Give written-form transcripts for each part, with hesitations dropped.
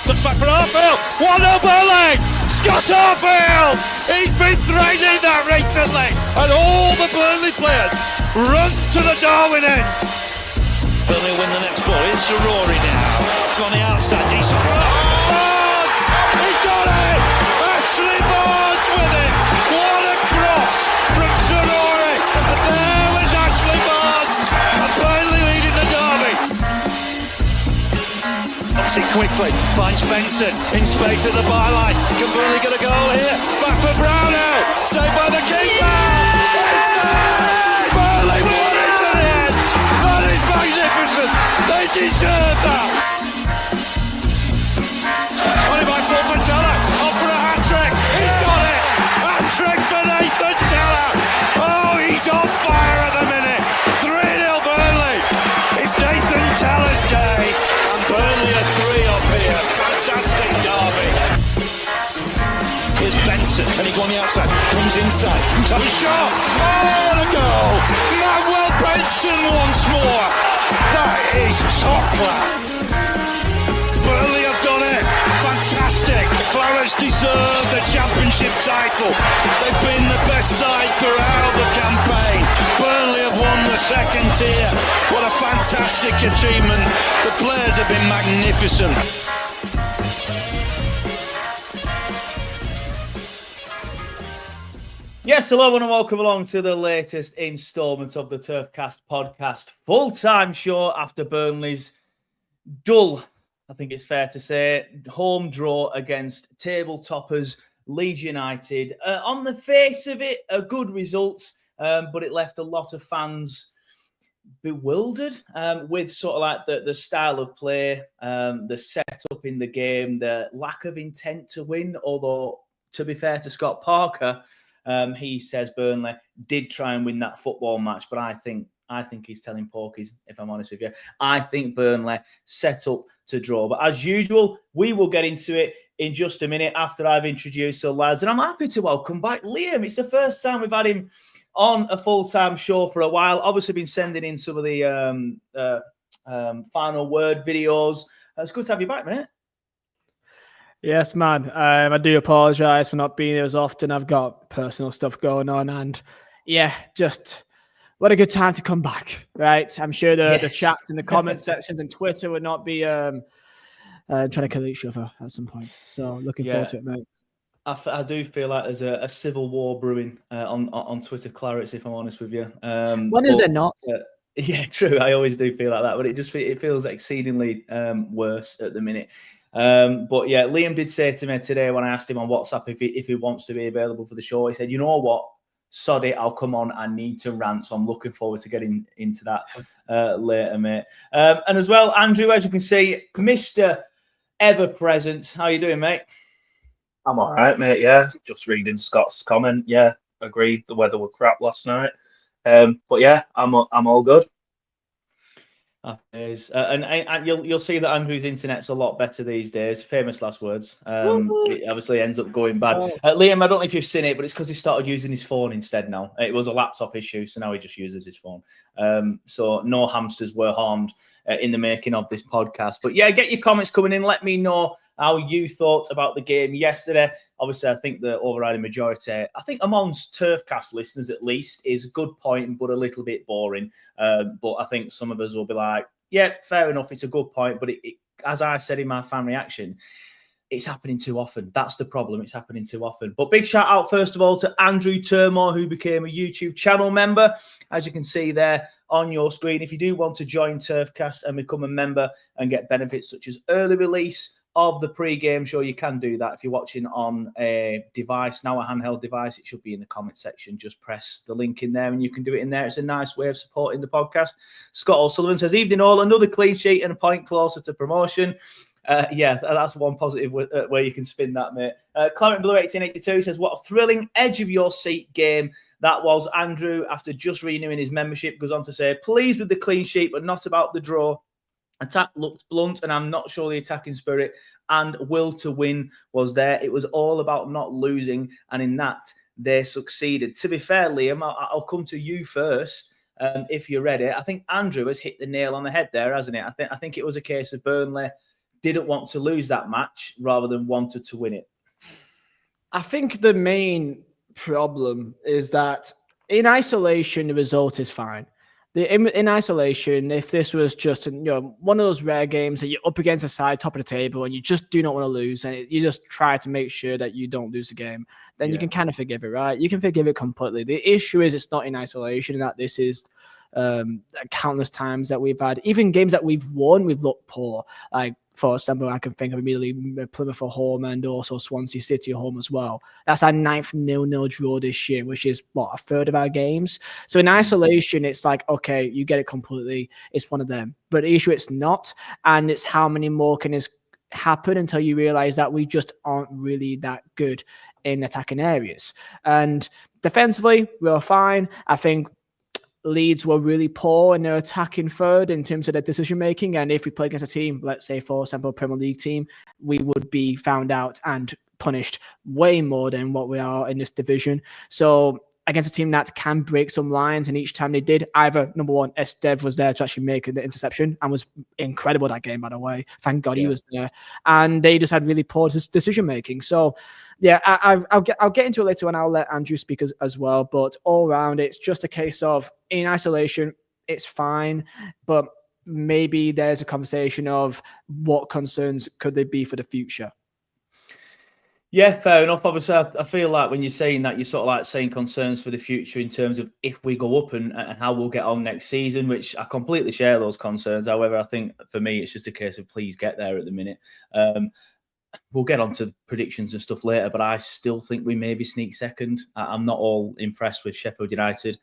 Stuck back for Arfield. 1-0 Burnley. Scott Arfield. He's been threatening that recently. And all the Burnley players run to the Darwin end. Burnley win the next ball. It's Rory now. On the outside. Decent. Barnes! He got it! Ashley Barnes with it! What a cross from Rory! And there was Ashley Barnes! And Burnley leading the derby. Obviously quickly finds Benson in space at the byline. Can Burnley get a goal here? Back for Brownell. Saved by the keeper. Burnley won it to the end. That is magnificent. They deserve that. On it by Paul Teller. On for a hat-trick. He's got it. Hat-trick for Nathan Teller. Oh, he's on fire at the minute. 3-0 Burnley. It's Nathan Teller's day. And Burnley are 3 up here. Fantastic derby. Here's Benson. Can he go on the outside? Comes inside. Top shot. Oh, the goal. Manuel Benson once more. That is top class. Burnley have done it. Fantastic. Clarets deserve the championship title. They've been the best side throughout the campaign. Burnley have won the second tier. What a fantastic achievement. The players have been magnificent. Yes, hello and welcome along to the latest instalment of the Turfcast podcast. Full-time show after Burnley's dull, I think it's fair to say, home draw against table toppers Leeds United. On the face of it, a good result, but it left a lot of fans bewildered with sort of like the style of play, the setup in the game, the lack of intent to win. Although, to be fair to Scott Parker, he says Burnley did try and win that football match, but I think he's telling porkies, if I'm honest with you. I think Burnley set up to draw. But as usual, we will get into it in just a minute after I've introduced the lads. And I'm happy to welcome back Liam. It's the first time we've had him on a full-time show for a while. Obviously been sending in some of the final word videos. It's good to have you back, mate. Yes, man. I do apologise for not being here as often. I've got personal stuff going on, and yeah, just what a good time to come back, right? I'm sure the chats in the comment sections and Twitter would not be trying to kill each other at some point. So looking forward to it, mate. I do feel like there's a civil war brewing on Twitter Clarets, if I'm honest with you. When is there not? Yeah, true. I always do feel like that, but it feels exceedingly worse at the minute. But yeah, Liam did say to me today when I asked him on WhatsApp if he wants to be available for the show, he said, you know what, sod it, I'll come on. I need to rant. So I'm looking forward to getting into that later, mate. And as well, Andrew, as you can see, Mr. Ever Present. How you doing, mate? I'm all right, mate. Yeah, just reading Scott's comment. Yeah, agreed. The weather was crap last night. But yeah, I'm all good. And you'll see that Andrew's internet's a lot better these days. Famous last words. It obviously ends up going bad. Liam, I don't know if you've seen it, but it's because he started using his phone instead now. It was a laptop issue, so now he just uses his phone. So no hamsters were harmed in the making of this podcast. But yeah, get your comments coming in. Let me know how you thought about the game yesterday. Obviously, I think the overriding majority, I think amongst Turfcast listeners at least, is a good point, but a little bit boring. But I think some of us will be like, yeah, fair enough, it's a good point. But it, as I said in my fan reaction, it's happening too often. That's the problem. It's happening too often. But big shout out, first of all, to Andrew Turmore, who became a YouTube channel member. As you can see there on your screen, if you do want to join Turfcast and become a member and get benefits such as early release of the pre-game show, you can do that. If you're watching on a device, now a handheld device, it should be in the comment section. Just press the link in there and you can do it in there. It's a nice way of supporting the podcast. Scott O'Sullivan says, evening all, another clean sheet and a point closer to promotion. Yeah, that's one positive way you can spin that, mate. Clarets Blue 1882 says, what a thrilling edge of your seat game that was. Andrew, after just renewing his membership, goes on to say, pleased with the clean sheet, but not about the draw. Attack looked blunt, and I'm not sure the attacking spirit and will to win was there. It was all about not losing, and in that, they succeeded. To be fair, Liam, I'll come to you first if you're ready. I think Andrew has hit the nail on the head there, hasn't it? I think it was a case of Burnley didn't want to lose that match rather than wanted to win it? I think the main problem is that in isolation, the result is fine. In isolation, if this was just one of those rare games that you're up against a side top of the table and you just do not want to lose, and you just try to make sure that you don't lose the game, then you can kind of forgive it, right? You can forgive it completely. The issue is it's not in isolation, and that this is countless times that we've had, even games that we've won, we've looked poor. Like, for example, I can think of immediately Plymouth at home and also Swansea City at home as well. That's our 9th 0-0 draw this year, which is a third of our games. So in isolation, it's like, okay, you get it completely. It's one of them. But the issue, it's not. And it's how many more can this happen until you realize that we just aren't really that good in attacking areas. And defensively, we're fine. I think Leeds were really poor in their attacking third in terms of their decision making. And if we play against a team, let's say, for example, a Premier League team, we would be found out and punished way more than what we are in this division. So against a team that can break some lines, and each time they did, either number one, Estev was there to actually make the interception and was incredible that game, by the way. Thank God he was there. And they just had really poor decision making. So yeah, I'll get into it later and I'll let Andrew speak as well. But all around, it's just a case of in isolation, it's fine, but maybe there's a conversation of what concerns could they be for the future. Yeah, fair enough. Obviously, I feel like when you're saying that, you're sort of like saying concerns for the future in terms of if we go up and how we'll get on next season, which I completely share those concerns. However, I think for me, it's just a case of please get there at the minute. We'll get on to predictions and stuff later, but I still think we maybe sneak second. I'm not all impressed with Sheffield United,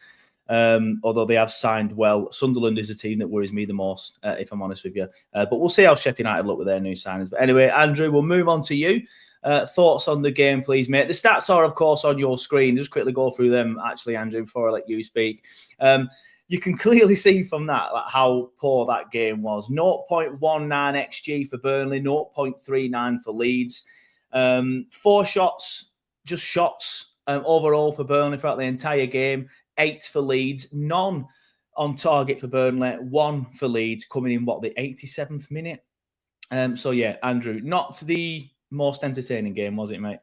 although they have signed well. Sunderland is a team that worries me the most, if I'm honest with you. But we'll see how Sheffield United look with their new signings. But anyway, Andrew, we'll move on to you. Thoughts on the game, please, mate. The stats are, of course, on your screen. Just quickly go through them, actually, Andrew, before I let you speak. You can clearly see from that how poor that game was. 0.19 XG for Burnley, 0.39 for Leeds. 4 shots, just shots overall for Burnley throughout the entire game. 8 for Leeds, none on target for Burnley, 1 for Leeds, coming in, the 87th minute? So, yeah, Andrew, not the most entertaining game, was it, mate?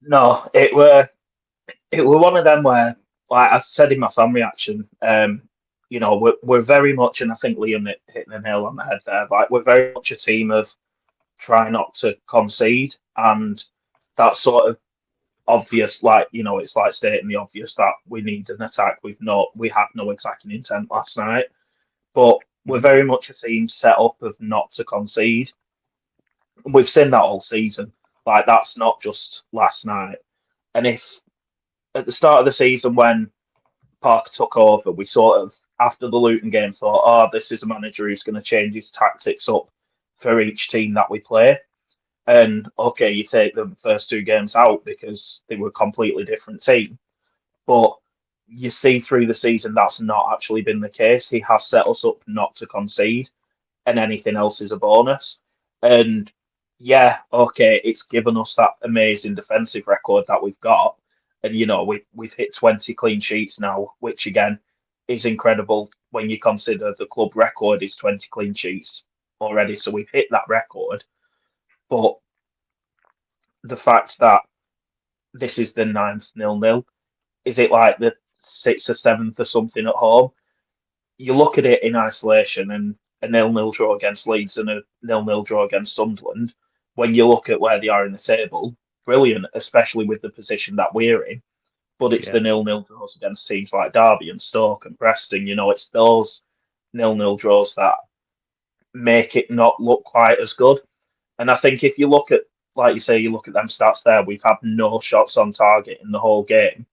No, it were one of them where, like I said in my fan reaction, we're very much, and I think Liam hit the nail on the head there. Like, we're very much a team of try not to concede, and that's sort of obvious. Like, it's like stating the obvious that we need an attack. We had no attacking intent last night, but we're very much a team set up of not to concede. We've seen that all season. Like, that's not just last night. And if at the start of the season when Parker took over, we sort of, after the Luton game, thought, this is a manager who's going to change his tactics up for each team that we play. And okay, you take the first 2 games out because they were a completely different team. But you see through the season that's not actually been the case. He has set us up not to concede, and anything else is a bonus. And yeah, okay, it's given us that amazing defensive record that we've got. And, we've hit 20 clean sheets now, which, again, is incredible when you consider the club record is 20 clean sheets already. So we've hit that record. But the fact that this is the 9th 0-0, is it like the 6th or 7th or something at home? You look at it in isolation, and a 0-0 draw against Leeds and a 0-0 draw against Sunderland, when you look at where they are in the table, brilliant, especially with the position that we're in. But it's the 0-0 draws against teams like Derby and Stoke and Preston. It's those 0-0 draws that make it not look quite as good. And I think if you look at, like you say, you look at them stats there, we've had no shots on target in the whole game.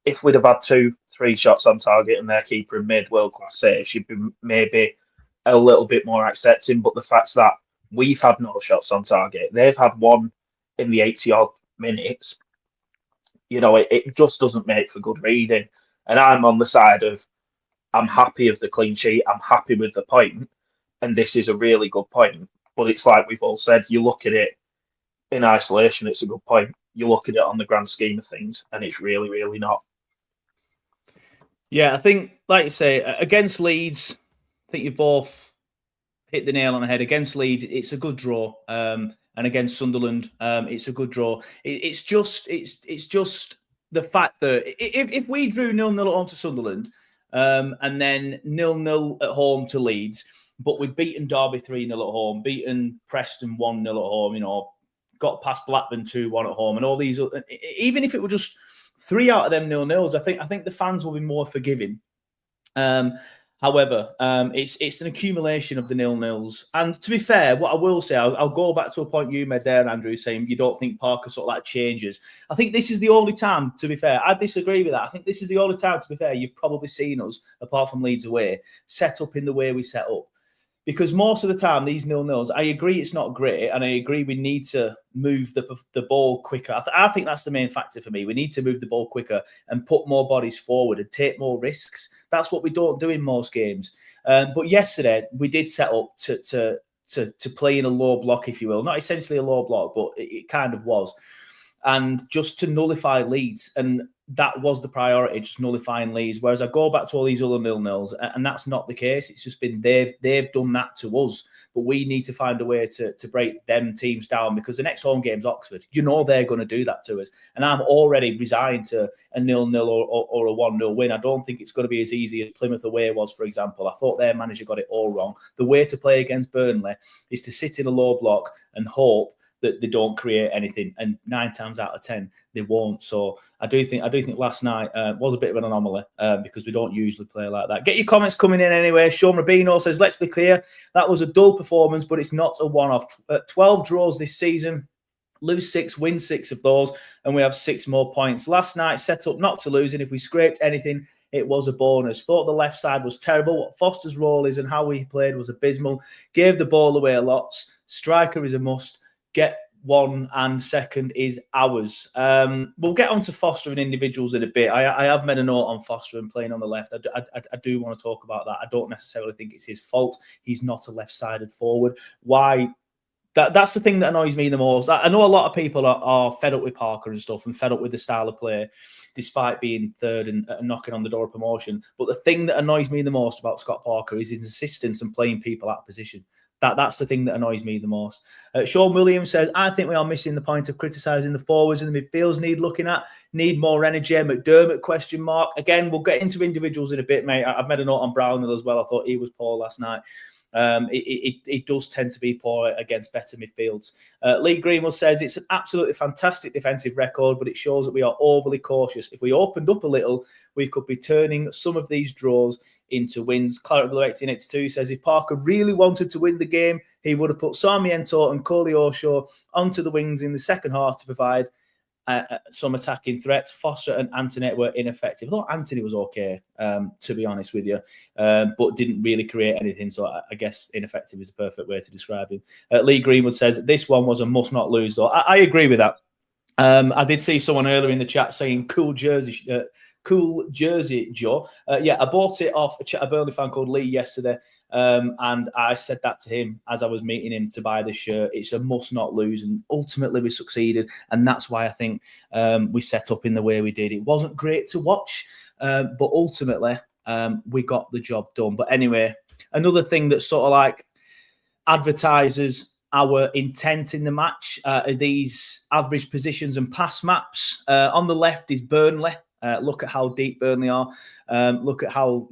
If we'd have had 2-3 shots on target and their keeper made world-class saves, you'd be maybe a little bit more accepting. But the fact that we've had no shots on target, they've had 1 in the 80-odd minutes, it just doesn't make for good reading. And I'm on the side of, I'm happy of the clean sheet, I'm happy with the point, and this is a really good point. But it's like we've all said, you look at it in isolation, it's a good point. You look at it on the grand scheme of things, and it's really, really not. Yeah, I think, like you say, against Leeds, I think you've both hit the nail on the head. Against Leeds, it's a good draw. And against Sunderland, it's a good draw. It's just the fact that if we drew 0-0 at home to Sunderland, and then 0-0 at home to Leeds, but we'd beaten Derby 3-0 at home, beaten Preston 1-0 at home, got past Blackburn 2-1 at home, and all these, even if it were just 3 out of them 0-0s, I think the fans will be more forgiving. However, it's an accumulation of the 0-0s. And to be fair, what I will say, I'll go back to a point you made there, Andrew, saying you don't think Parker sort of like changes. I think this is the only time, to be fair, I disagree with that. I think this is the only time, to be fair, you've probably seen us, apart from Leeds away, set up in the way we set up. Because most of the time, these 0-0s, I agree it's not great, and I agree we need to move the ball quicker. I think that's the main factor for me. We need to move the ball quicker and put more bodies forward and take more risks. That's what we don't do in most games. But yesterday, we did set up to play in a low block, if you will. Not essentially a low block, but it kind of was. And just to nullify Leeds. And that was the priority, just nullifying Leeds. Whereas I go back to all these other 0-0s, and that's not the case. It's just been they've done that to us. But we need to find a way to break them teams down, because the next home game's Oxford. They're going to do that to us. And I'm already resigned to a 0-0 or a 1-0 win. I don't think it's going to be as easy as Plymouth away was, for example. I thought their manager got it all wrong. The way to play against Burnley is to sit in a low block and hope that they don't create anything, and 9 times out of 10 they won't. So I do think last night was a bit of an anomaly, because we don't usually play like that. Get your comments coming in anyway. Sean Rubino says, let's be clear, that was a dull performance, but it's not a one-off. 12 draws this season, lose 6, win 6 of those, and we have 6 more points. Last night set up not to lose, and if we scraped anything, it was a bonus. Thought the left side was terrible. What Foster's role is and how he played was abysmal. Gave the ball away a lot. Striker is a must. Get 1 and second is ours. We'll get on to Foster and individuals in a bit. I have made a note on Foster and playing on the left. I do want to talk about that. I don't necessarily think it's his fault. He's not a left-sided forward. Why? That's the thing that annoys me the most. I know a lot of people are fed up with Parker and stuff, and fed up with the style of play, despite being third and knocking on the door of promotion. But the thing that annoys me the most about Scott Parker is his insistence on playing people out of position. That's the thing that annoys me the most. Sean Williams says, I think we are missing the point of criticising the forwards, and the midfields need looking at, need more energy. McDermott, question mark. Again, we'll get into individuals in a bit, mate. I've made a note on Brownhill as well. I thought he was poor last night. It does tend to be poor against better midfields. Lee Greenwell says, it's an absolutely fantastic defensive record, but it shows that we are overly cautious. If we opened up a little, we could be turning some of these draws into wins. Claret Blue 1882 says, if Parker really wanted to win the game, he would have put Sarmiento and Koleosho onto the wings in the second half to provide some attacking threats. Foster and Anthony were ineffective. I thought Anthony was okay, to be honest with you, but didn't really create anything. So I guess ineffective is the perfect way to describe him. Lee Greenwood says, this one was a must not lose, though. I agree with that. I did see someone earlier in the chat saying cool jersey, Joe. I bought it off a Burnley fan called Lee yesterday, and I said that to him as I was meeting him to buy this shirt. It's a must not lose, and ultimately we succeeded, and that's why I think we set up in the way we did. It wasn't great to watch, but ultimately we got the job done. But anyway, another thing that sort of like advertises our intent in the match are these average positions and pass maps. On the left is Burnley. Look at how deep Burnley are. Look at how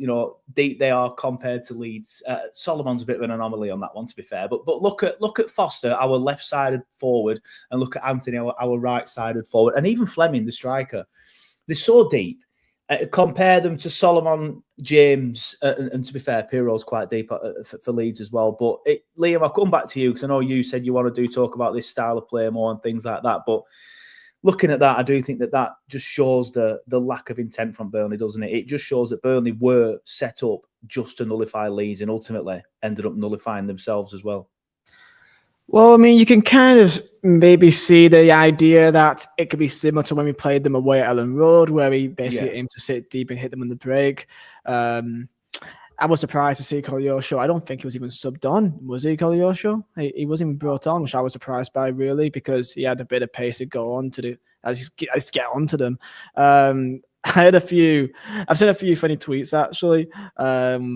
deep they are compared to Leeds. Solomon's a bit of an anomaly on that one, to be fair. But look at Foster, our left-sided forward, and look at Anthony, our right-sided forward, and even Fleming, the striker. They're so deep. Compare them to Solomon, James, and to be fair, Pirro's quite deep for Leeds as well. But Liam, I'll come back to you because I know you said you want to talk about this style of play more and things like that. But looking at that, I do think that just shows the lack of intent from Burnley, doesn't it? It just shows that Burnley were set up just to nullify Leeds and ultimately ended up nullifying themselves as well. Well, I mean, you can kind of maybe see the idea that it could be similar to when we played them away at Ellen Road, where we basically aimed to sit deep and hit them on the break. I was surprised to see Koleosho. I don't think he was even subbed on. Was he, Koleosho? He wasn't even brought on, which I was surprised by, really, because he had a bit of pace to go on to do. I just get onto them. I've seen a few funny tweets actually,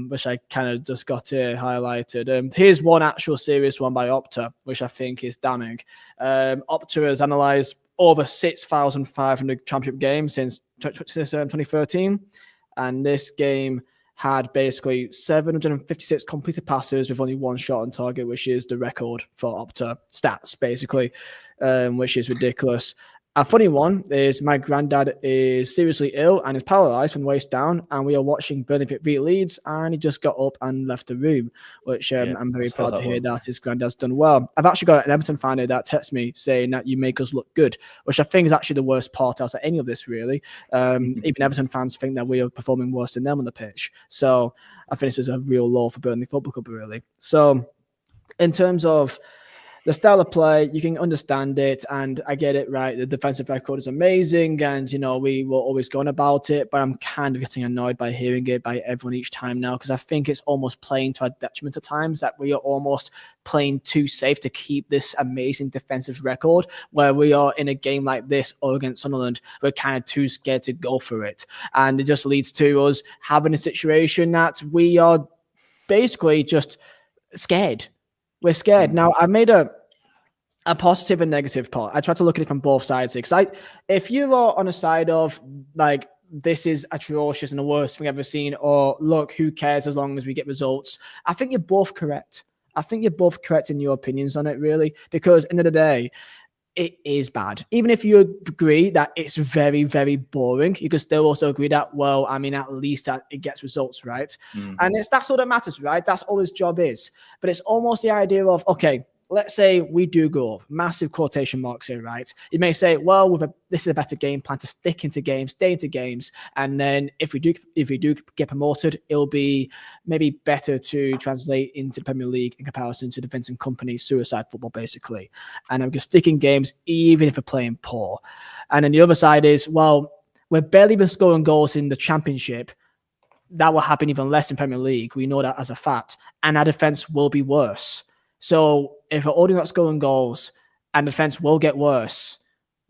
which I kind of just got highlighted. Here's one actual serious one by Opta, which I think is damning. Opta has analysed over 6,500 championship games since 2013, and this game had basically 756 completed passes with only one shot on target, which is the record for Opta stats, basically, which is ridiculous. A funny one is my granddad is seriously ill and is paralyzed from the waist down, and we are watching Burnley beat Leeds, and he just got up and left the room, which I'm very proud to hear that his granddad's done well. I've actually got an Everton fan here that texts me saying that you make us look good, which I think is actually the worst part out of any of this, really. Even Everton fans think that we are performing worse than them on the pitch. So I think this is a real low for Burnley Football Club, really. So in terms of the style of play, you can understand it, and I get it, right? The defensive record is amazing, and, we were always going about it, but I'm kind of getting annoyed by hearing it by everyone each time now, because I think it's almost playing to our detriment at times, that we are almost playing too safe to keep this amazing defensive record, where we are in a game like this or against Sunderland, we're kind of too scared to go for it. And it just leads to us having a situation that we are basically just scared. We're scared. Now, I made a positive and negative part. I try to look at it from both sides here, because if you are on a side of like, this is atrocious and the worst thing I've ever seen, or look, who cares as long as we get results, I think you're both correct. I think you're both correct in your opinions on it, really, because at the end of the day, it is bad. Even if you agree that it's very, very boring, you can still also agree that, well, I mean, at least that it gets results, right? And that's all that matters, right? That's all his job is. But it's almost the idea of, okay, let's say we do go up, massive quotation marks here, right? You may say, well, this is a better game plan to stick into games, stay into games, and then if we do get promoted, it'll be maybe better to translate into the Premier League in comparison to the Vincent Kompany suicide football, basically. And I'm just sticking games even if we're playing poor. And then the other side is, well, we're barely been scoring goals in the Championship. That will happen even less in Premier League. We know that as a fact, and our defense will be worse. So if we're already not scoring goals and defense will get worse,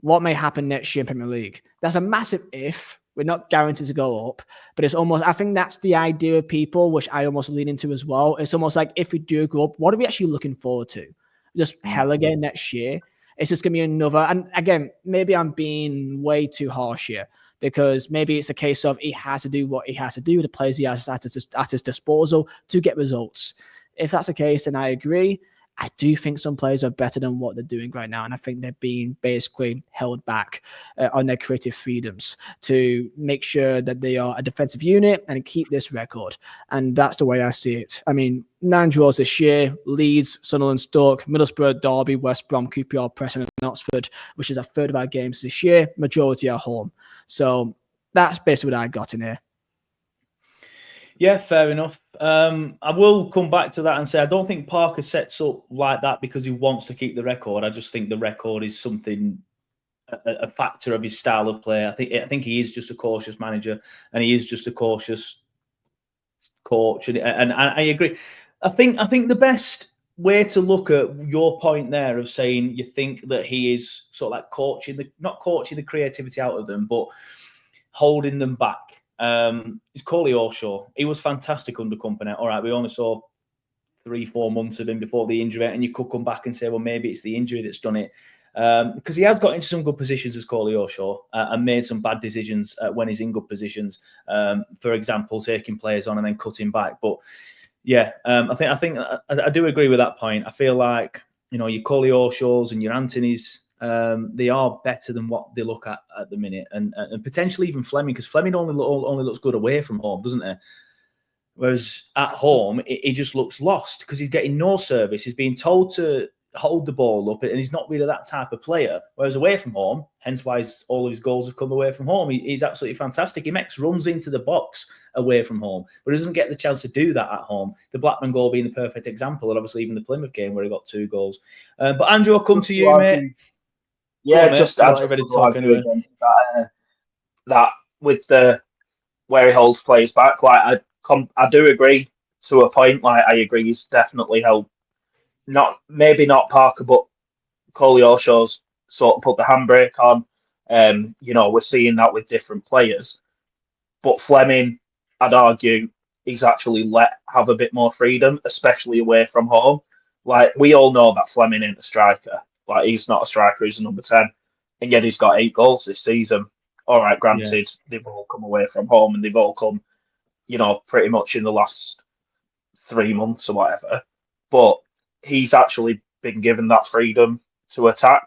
what may happen next year in Premier League? That's a massive if. We're not guaranteed to go up, but it's almost, I think that's the idea of people, which I almost lean into as well. It's almost like, if we do go up, what are we actually looking forward to? Just hell again next year? It's just going to be another, and again, maybe I'm being way too harsh here, because maybe it's a case of he has to do what he has to do with the players he has at his disposal to get results. If that's the case, then I agree. I do think some players are better than what they're doing right now, and I think they're being basically held back on their creative freedoms to make sure that they are a defensive unit and keep this record. And that's the way I see it. I mean, 9 draws this year: Leeds, Sunderland, Stoke, Middlesbrough, Derby, West Brom, QPR, Preston and Oxford, which is a third of our games this year. Majority are home. So that's basically what I got in here. Yeah, fair enough. I will come back to that and say I don't think Parker sets up like that because he wants to keep the record. I just think the record is something, a factor of his style of play. I think he is just a cautious manager, and he is just a cautious coach. And I agree. I think the best way to look at your point there of saying you think that he is sort of like not coaching the creativity out of them, but holding them back. It's Coley Orshaw. He was fantastic under Kompany. All right, we only saw 3-4 months of him before the injury, and you could come back and say, well, maybe it's the injury that's done it. Because he has got into some good positions as Coley Orshaw and made some bad decisions when he's in good positions. For example, taking players on and then cutting back. But yeah, I do agree with that point. I feel like, your Coley Orshaws and your Antonys, they are better than what they look at the minute, and potentially even Fleming, because Fleming only looks good away from home, doesn't he? Whereas at home, he just looks lost because he's getting no service. He's being told to hold the ball up, and he's not really that type of player. Whereas away from home, hence why all of his goals have come away from home. He's absolutely fantastic. He makes runs into the box away from home, but he doesn't get the chance to do that at home. The Blackburn goal being the perfect example, and obviously even the Plymouth game where he got 2 goals. But Andrew, I'll come to you, mate. Yeah, on, just I ready to talk anyway. That with the where he holds players back, like I do agree to a point. Like I agree, he's definitely helped. Maybe not Parker, but Coley Orshaw's sort of put the handbrake on. We're seeing that with different players. But Fleming, I'd argue, he's actually let have a bit more freedom, especially away from home. Like, we all know that Fleming ain't a striker. Like, he's not a striker, he's a number 10. And yet he's got 8 goals this season. All right, granted, they've all come away from home and they've all come, pretty much in the last 3 months or whatever. But he's actually been given that freedom to attack.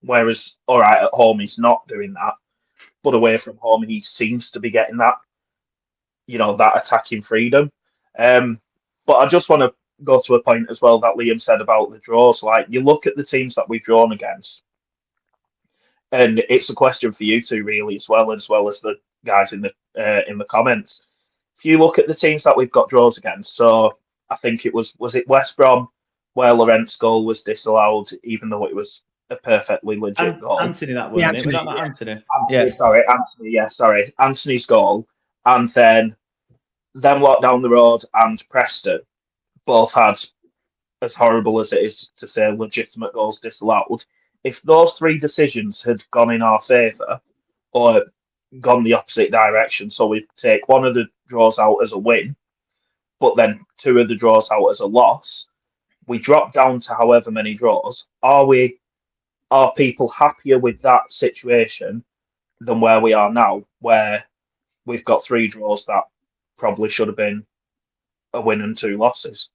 Whereas, all right, at home, he's not doing that. But away from home, he seems to be getting that, that attacking freedom. But I just want to go to a point as well that Liam said about the draws. Like, you look at the teams that we've drawn against, and it's a question for you two really, as well as the guys in the comments. If you look at the teams that we've got draws against, so I think it was it West Brom where Laurent's goal was disallowed, even though it was a perfectly legit goal. Anthony, that one. Anthony. Anthony's goal, and then walk down the road and Preston both had, as horrible as it is to say, legitimate goals disallowed. If those 3 decisions had gone in our favour or gone the opposite direction, so we take one of the draws out as a win, but then 2 of the draws out as a loss, we drop down to however many draws. Are people happier with that situation than where we are now, where we've got 3 draws that probably should have been a win and 2 losses?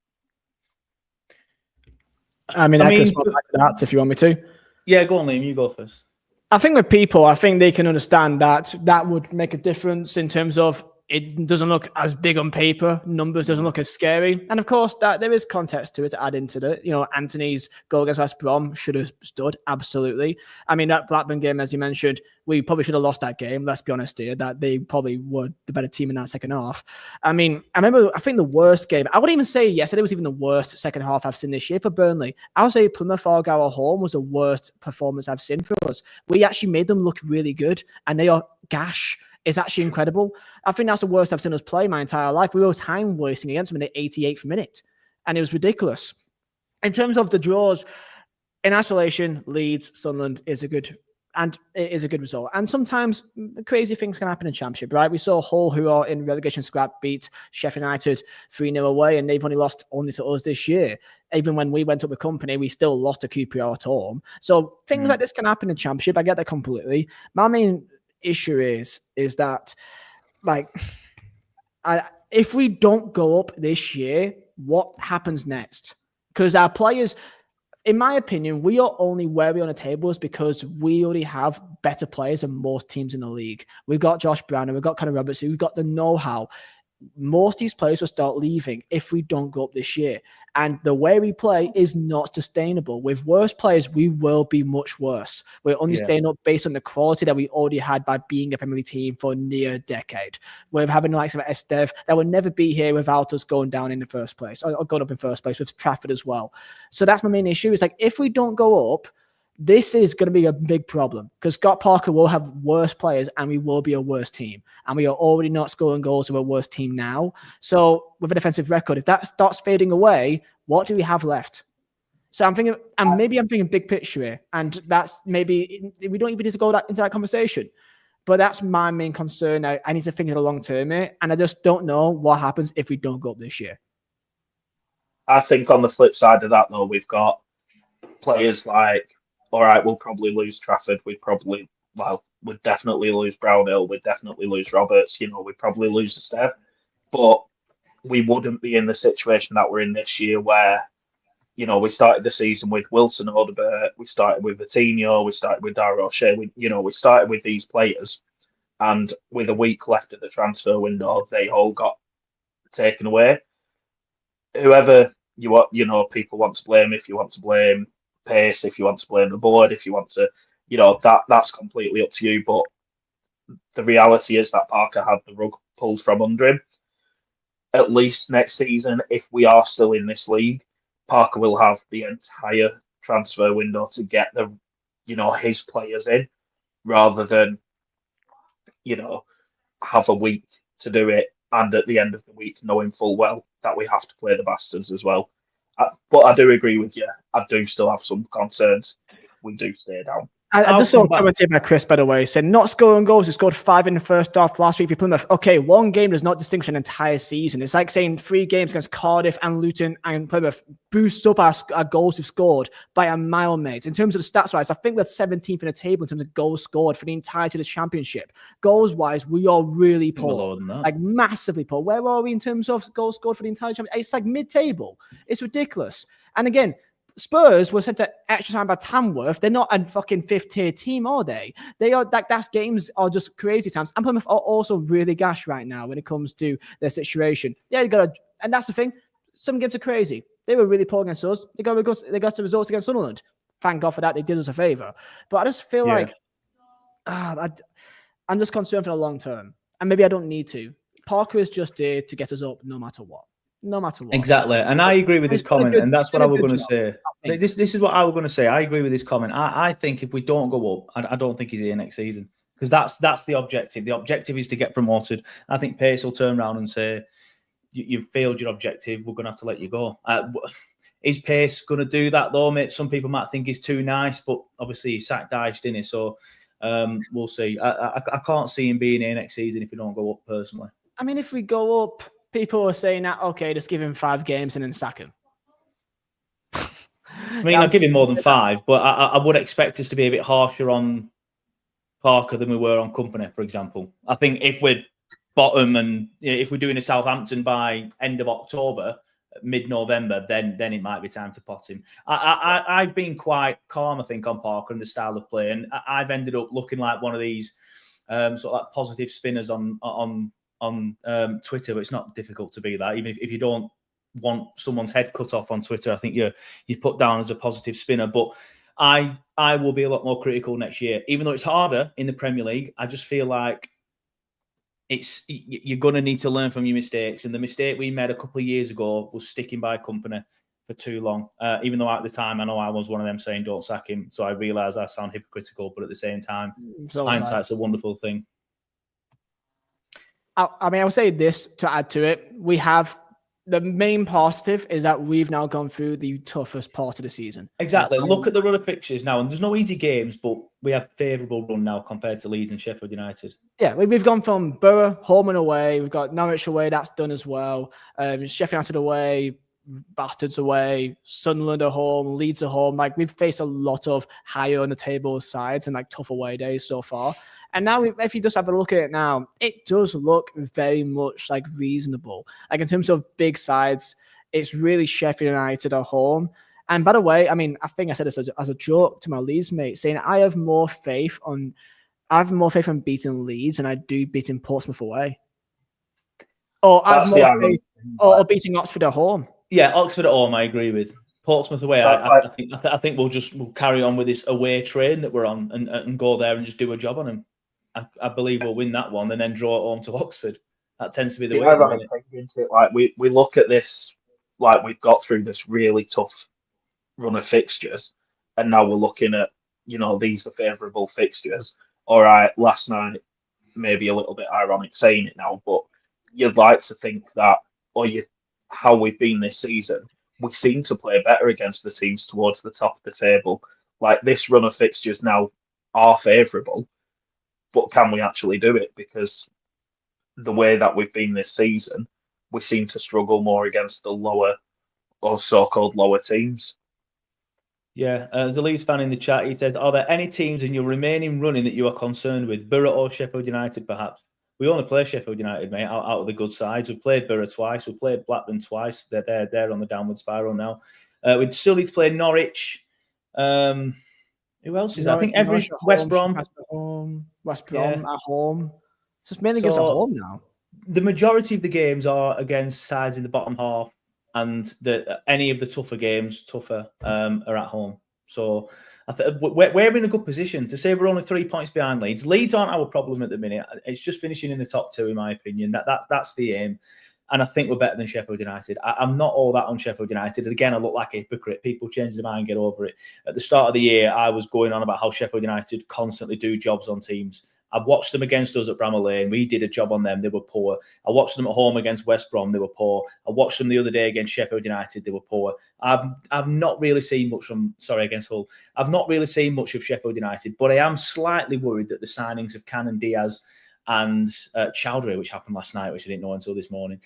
I can respond back to that if you want me to. Yeah, go on, Liam. You go first. I think with people, I think they can understand that would make a difference in terms of it doesn't look as big on paper. Numbers doesn't look as scary. And of course, that there is context to it to add into it. Anthony's goal against West Brom should have stood. Absolutely. I mean, that Blackburn game, as you mentioned, we probably should have lost that game. Let's be honest here, that they probably were the better team in that second half. I mean, I think the worst game, I wouldn't even say yesterday was even the worst second half I've seen this year for Burnley. I would say Plymouth Argyle at home was the worst performance I've seen for us. We actually made them look really good, and they are gash. It's actually incredible. I think that's the worst I've seen us play my entire life. We were time wasting against them in the 88th minute, and it was ridiculous. In terms of the draws, in isolation, Leeds, Sunderland is a good result. And sometimes crazy things can happen in Championship, right? We saw Hull, who are in relegation scrap, beat Sheffield United 3-0 away, and they've only lost to us this year. Even when we went up with Company, we still lost to QPR at home. So things like this can happen in Championship. I get that completely. My main issue is that, like, if we don't go up this year, what happens next? Because our players, in my opinion, we are only where we are on the table is because we already have better players than most teams in the league. We've got Josh Brown and we've got Conor Robertson. We've got the know-how. Most of these players will start leaving if we don't go up this year. And the way we play is not sustainable. With worse players, we will be much worse. We're only staying up based on the quality that we already had by being a Premier League team for near a decade. We're having the likes of Estev that would never be here without us going down in the first place, or going up in first place with Trafford as well. So that's my main issue. It's like, if we don't go up, this is going to be a big problem because Scott Parker will have worse players and we will be a worse team. And we are already not scoring goals with a worse team now. So with a defensive record, if that starts fading away, what do we have left? So I'm thinking, and maybe I'm thinking big picture here. And that's maybe, we don't even need to go into that conversation. But that's my main concern. I need to think of the long term here. And I just don't know what happens if we don't go up this year. I think on the flip side of that, though, we've got players like, all right, we'll probably lose Trafford. We'd definitely lose Brownhill. We'd definitely lose Roberts. We'd probably lose Esteve. But we wouldn't be in the situation that we're in this year where, we started the season with Wilson Odebert, we started with Vitinho, we started with Dara O'Shea. We started with these players. And with a week left of the transfer window, they all got taken away. Whoever people want to blame, if you want to blame Pace, if you want to blame the board, if you want to, that's completely up to you. But the reality is that Parker had the rug pulled from under him. At least next season, if we are still in this league, Parker will have the entire transfer window to get his players in, rather than, have a week to do it. And at the end of the week, knowing full well that we have to play the Bastards as well. But I do agree with you. I do still have some concerns. We do stay down. I just saw a comment by Chris, by the way, saying not scoring goals. He scored 5 in the first half last week for Plymouth. Okay, one game does not distinguish an entire season. It's like saying 3 games against Cardiff and Luton and Plymouth boosts up our goals we've scored by a mile, mate. In terms of the stats wise, I think we're 17th in the table in terms of goals scored for the entirety of the championship. Goals wise, we are really poor, like massively poor. Where are we in terms of goals scored for the entire championship? It's like mid-table. It's ridiculous. And again, Spurs were sent to extra time by Tamworth. They're not a fucking 5th tier team, are they? They are like that's games are just crazy times. And Plymouth are also really gash right now when it comes to their situation. Yeah, and that's the thing. Some games are crazy. They were really poor against us. They got the results against Sunderland. Thank God for that. They did us a favor. But I just feel like I'm just concerned for the long term. And maybe I don't need to. Parker is just there to get us up no matter what. No matter what. Exactly. And I agree with this comment. And that's what I was going to say. This is what I was going to say. I agree with this comment. I think if we don't go up, I don't think he's here next season. Because that's the objective. The objective is to get promoted. I think Pace will turn around and say, you've failed your objective. We're going to have to let you go. Is Pace going to do that though, mate? Some people might think he's too nice, but obviously he sacked Dyche, didn't he? So we'll see. I can't see him being here next season if we don't go up personally. I mean, if we go up, people are saying that, okay, just give him 5 games and then sack him. I mean, I'll give him more than 5, but I would expect us to be a bit harsher on Parker than we were on Company, for example. I think if we're bottom and if we're doing a Southampton by end of October, mid-November, then it might be time to pot him. I've been quite calm, I think, on Parker and the style of play, and I've ended up looking like one of these sort of like positive spinners on Twitter, but it's not difficult to be that. Even if you don't want someone's head cut off on Twitter, I think you're put down as a positive spinner. But I will be a lot more critical next year, even though it's harder in the Premier League. I just feel like you're going to need to learn from your mistakes. And the mistake we made a couple of years ago was sticking by Company for too long. Even though at the time I know I was one of them saying don't sack him, so I realise I sound hypocritical, but at the same time, hindsight's a wonderful thing. I mean, I would say this to add to it. We have the main positive is that we've now gone through the toughest part of the season. Exactly. Look at the run of fixtures now, and there's no easy games, but we have favourable run now compared to Leeds and Sheffield United. Yeah, we've gone from Borough, home and away. We've got Norwich away, that's done as well. Sheffield United away, Bastards away, Sunderland at home, Leeds at home. Like, we've faced a lot of higher on the table sides and like tough away days so far. And now, if you just have a look at it now, it does look very much like reasonable. Like in terms of big sides, it's really Sheffield United at home. And by the way, I mean, I think I said this as a joke to my Leeds mate, saying I have more faith on beating Leeds than I do beating Portsmouth away. Or I have more faith or beating Oxford at home. Yeah, Oxford at home, I agree with. Portsmouth away, I think we'll carry on with this away train that we're on and go there and just do a job on them. I believe we'll win that one and then draw it home to Oxford. That tends to be the way. Like we look at this, like we've got through this really tough run of fixtures, and now we're looking at, these are favourable fixtures. All right, last night, maybe a little bit ironic saying it now, but you'd like to think that, how we've been this season, we seem to play better against the teams towards the top of the table. Like this run of fixtures now are favourable. But can we actually do it? Because the way that we've been this season, we seem to struggle more against the lower or so-called lower teams. Yeah, the Leeds fan in the chat, he says, are there any teams in your remaining running that you are concerned with? Borough or Sheffield United, perhaps? We only play Sheffield United, mate, out of the good sides. We've played Borough twice. We've played Blackburn twice. They're on the downward spiral now. We'd still need to play Norwich. Who else is that? I think every West Brom. West Brom at home. It's just mainly games at home now. The majority of the games are against sides in the bottom half, and any of the tougher are at home. So we're in a good position to say we're only 3 points behind Leeds. Leeds aren't our problem at the minute. It's just finishing in the top 2, in my opinion. That's the aim. And I think we're better than Sheffield United. I'm not all that on Sheffield United. And again, I look like a hypocrite. People change their mind and get over it. At the start of the year, I was going on about how Sheffield United constantly do jobs on teams. I've watched them against us at Bramall Lane. We did a job on them. They were poor. I watched them at home against West Brom. They were poor. I watched them the other day against Sheffield United. They were poor. I've not really seen much against Hull. I've not really seen much of Sheffield United, but I am slightly worried that the signings of Cannon Diaz and Chowdhury, which happened last night, which I didn't know until this morning,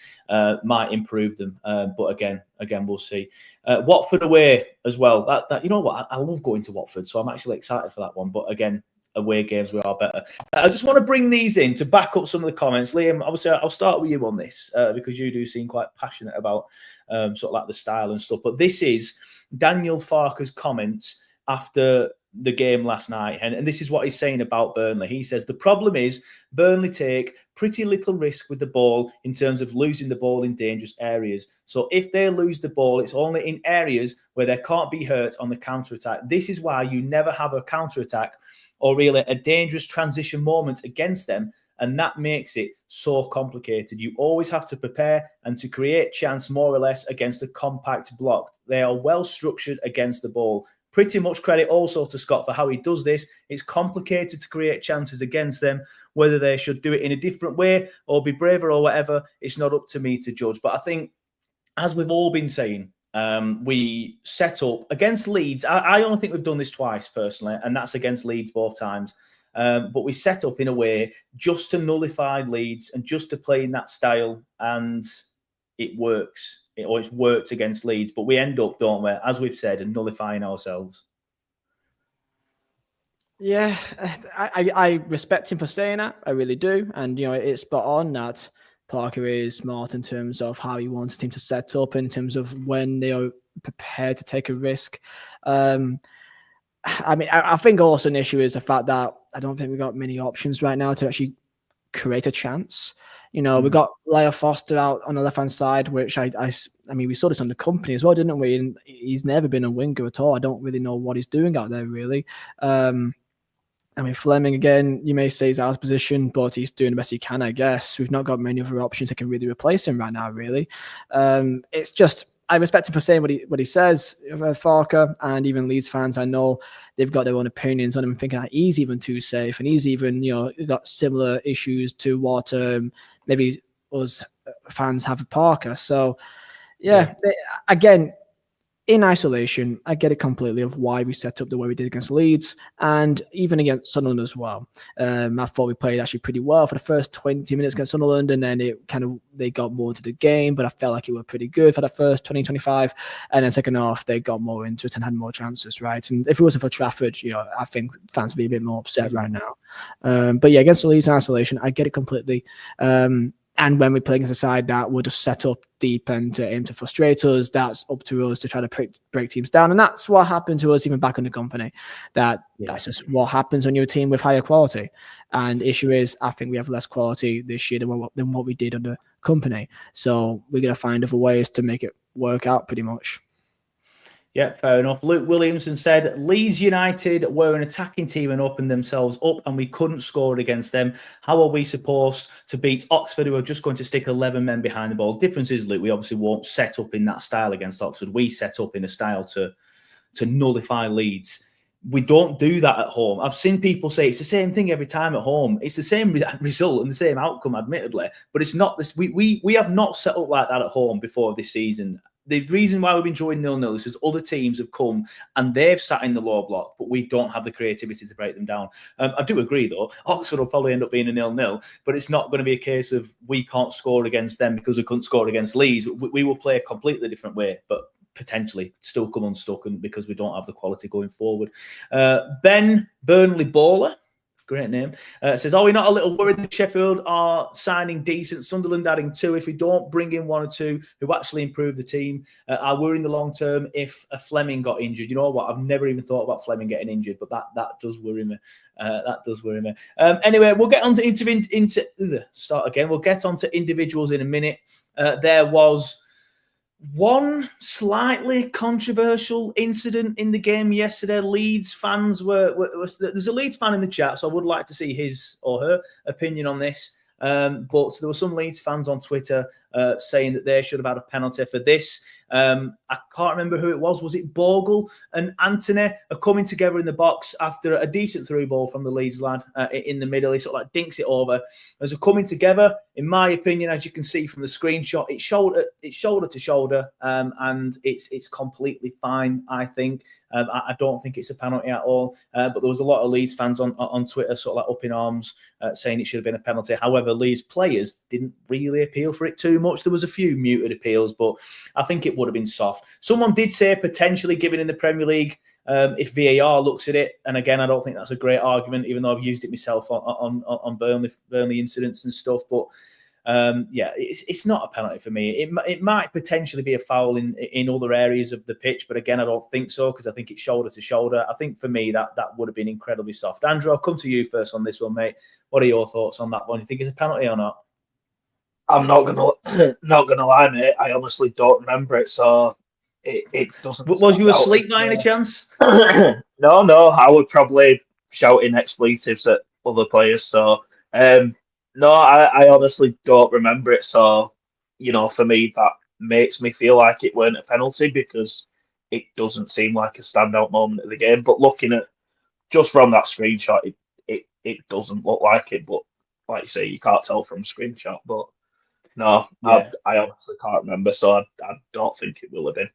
might improve them. But again, we'll see. Watford away as well. That you know what? I love going to Watford, so I'm actually excited for that one. But again, away games we are better. I just want to bring these in to back up some of the comments. Liam, obviously, I'll start with you on this because you do seem quite passionate about sort of like the style and stuff. But this is Daniel Farker's comments after the game last night, and this is what he's saying about Burnley. He says the problem is Burnley take pretty little risk with the ball in terms of losing the ball in dangerous areas. So if they lose the ball, it's only in areas where they can't be hurt on the counter-attack. This is why you never have a counter-attack or really a dangerous transition moment against them, and that makes it so complicated. You always have to prepare and to create chance more or less against a compact block. They are well structured against the ball. Pretty much credit also to Scott for how he does this. It's complicated to create chances against them. Whether they should do it in a different way or be braver or whatever, it's not up to me to judge. But I think, as we've all been saying, we set up against Leeds. I only think we've done this twice personally, and that's against Leeds both times. But we set up in a way just to nullify Leeds and just to play in that style, and it works. It's worked against Leeds, but we end up, don't we, as we've said, and nullifying ourselves. Yeah, I respect him for saying that. I really do. And, it's spot on that Parker is smart in terms of how he wants the team to set up, in terms of when they are prepared to take a risk. I think also an issue is the fact that I don't think we've got many options right now to actually create a chance. We got Lyle Foster out on the left-hand side, which I mean, we saw this on the company as well, didn't we? And he's never been a winger at all. I don't really know what he's doing out there, really. Fleming, again, you may say he's out of position, but he's doing the best he can, I guess. We've not got many other options that can really replace him right now, really. It's just, I respect him for saying what he says, Farker, and even Leeds fans, I know they've got their own opinions on him, thinking that he's even too safe, and he's even, got similar issues to what maybe us fans have with Parker. So, again, in isolation, I get it completely of why we set up the way we did against Leeds and even against Sunderland as well. I thought we played actually pretty well for the first 20 minutes against Sunderland, and then they got more into the game, but I felt like it were pretty good for the first 20, 25, and then second half, they got more into it and had more chances, right? And if it wasn't for Trafford, I think fans would be a bit more upset right now. But yeah, against the Leeds in isolation, I get it completely. And when we play against a side that would just set up deep and to aim to frustrate us, that's up to us to try to break teams down. And that's what happened to us even back in the company. That's just what happens when you're a team with higher quality. And the issue is, I think we have less quality this year than what we did under company. So we're going to find other ways to make it work out pretty much. Yeah, fair enough. Luke Williamson said, Leeds United were an attacking team and opened themselves up and we couldn't score against them. How are we supposed to beat Oxford, who are just going to stick 11 men behind the ball? Difference is, Luke, we obviously won't set up in that style against Oxford. We set up in a style to nullify Leeds. We don't do that at home. I've seen people say it's the same thing every time at home. It's the same result and the same outcome, admittedly, but it's not this. We have not set up like that at home before this season. The reason why we've been drawing 0-0 is because other teams have come and they've sat in the low block, but we don't have the creativity to break them down. I do agree, though. Oxford will probably end up being a 0-0, but it's not going to be a case of we can't score against them because we couldn't score against Leeds. We will play a completely different way, but potentially still come unstuck and because we don't have the quality going forward. Ben Burnley Bowler, great name, says, are we not a little worried that Sheffield are signing decent? Sunderland adding 2. If we don't bring in 1 or 2 who actually improve the team, I worry in the long term if a Fleming got injured. You know what? I've never even thought about Fleming getting injured, but that does worry me. Anyway, we'll get on to start again. We'll get on to individuals in a minute. There was one slightly controversial incident in the game yesterday. Leeds fans there's a Leeds fan in the chat, so I would like to see his or her opinion on this. But there were some Leeds fans on Twitter saying that they should have had a penalty for this. I can't remember who it was. Was it Bogle and Anthony are coming together in the box after a decent through ball from the Leeds lad in the middle. He sort of like dinks it over. As they're coming together, in my opinion, as you can see from the screenshot, it's shoulder to shoulder, and it's completely fine, I think. I don't think it's a penalty at all. But there was a lot of Leeds fans on Twitter sort of like up in arms saying it should have been a penalty. However, Leeds players didn't really appeal for it too much. There was a few muted appeals, but I think it would have been soft. Someone did say potentially given in the Premier League if VAR looks at it. And again, I don't think that's a great argument, even though I've used it myself on Burnley incidents and stuff. But it's not a penalty for me. It might potentially be a foul in other areas of the pitch, but again, I don't think so because I think it's shoulder to shoulder. I think for me that would have been incredibly soft. Andrew, I'll come to you first on this one, mate. What are your thoughts on that one? Do you think it's a penalty or not? I'm not gonna lie, mate. I honestly don't remember it, so it doesn't. Was you asleep by any chance? No. I would probably shouting expletives at other players. So no, I honestly don't remember it. So for me, that makes me feel like it weren't a penalty because it doesn't seem like a standout moment of the game. But looking at just from that screenshot, it doesn't look like it. But like you say, you can't tell from screenshot, but. No, yeah. I honestly can't remember, so I don't think it will have been.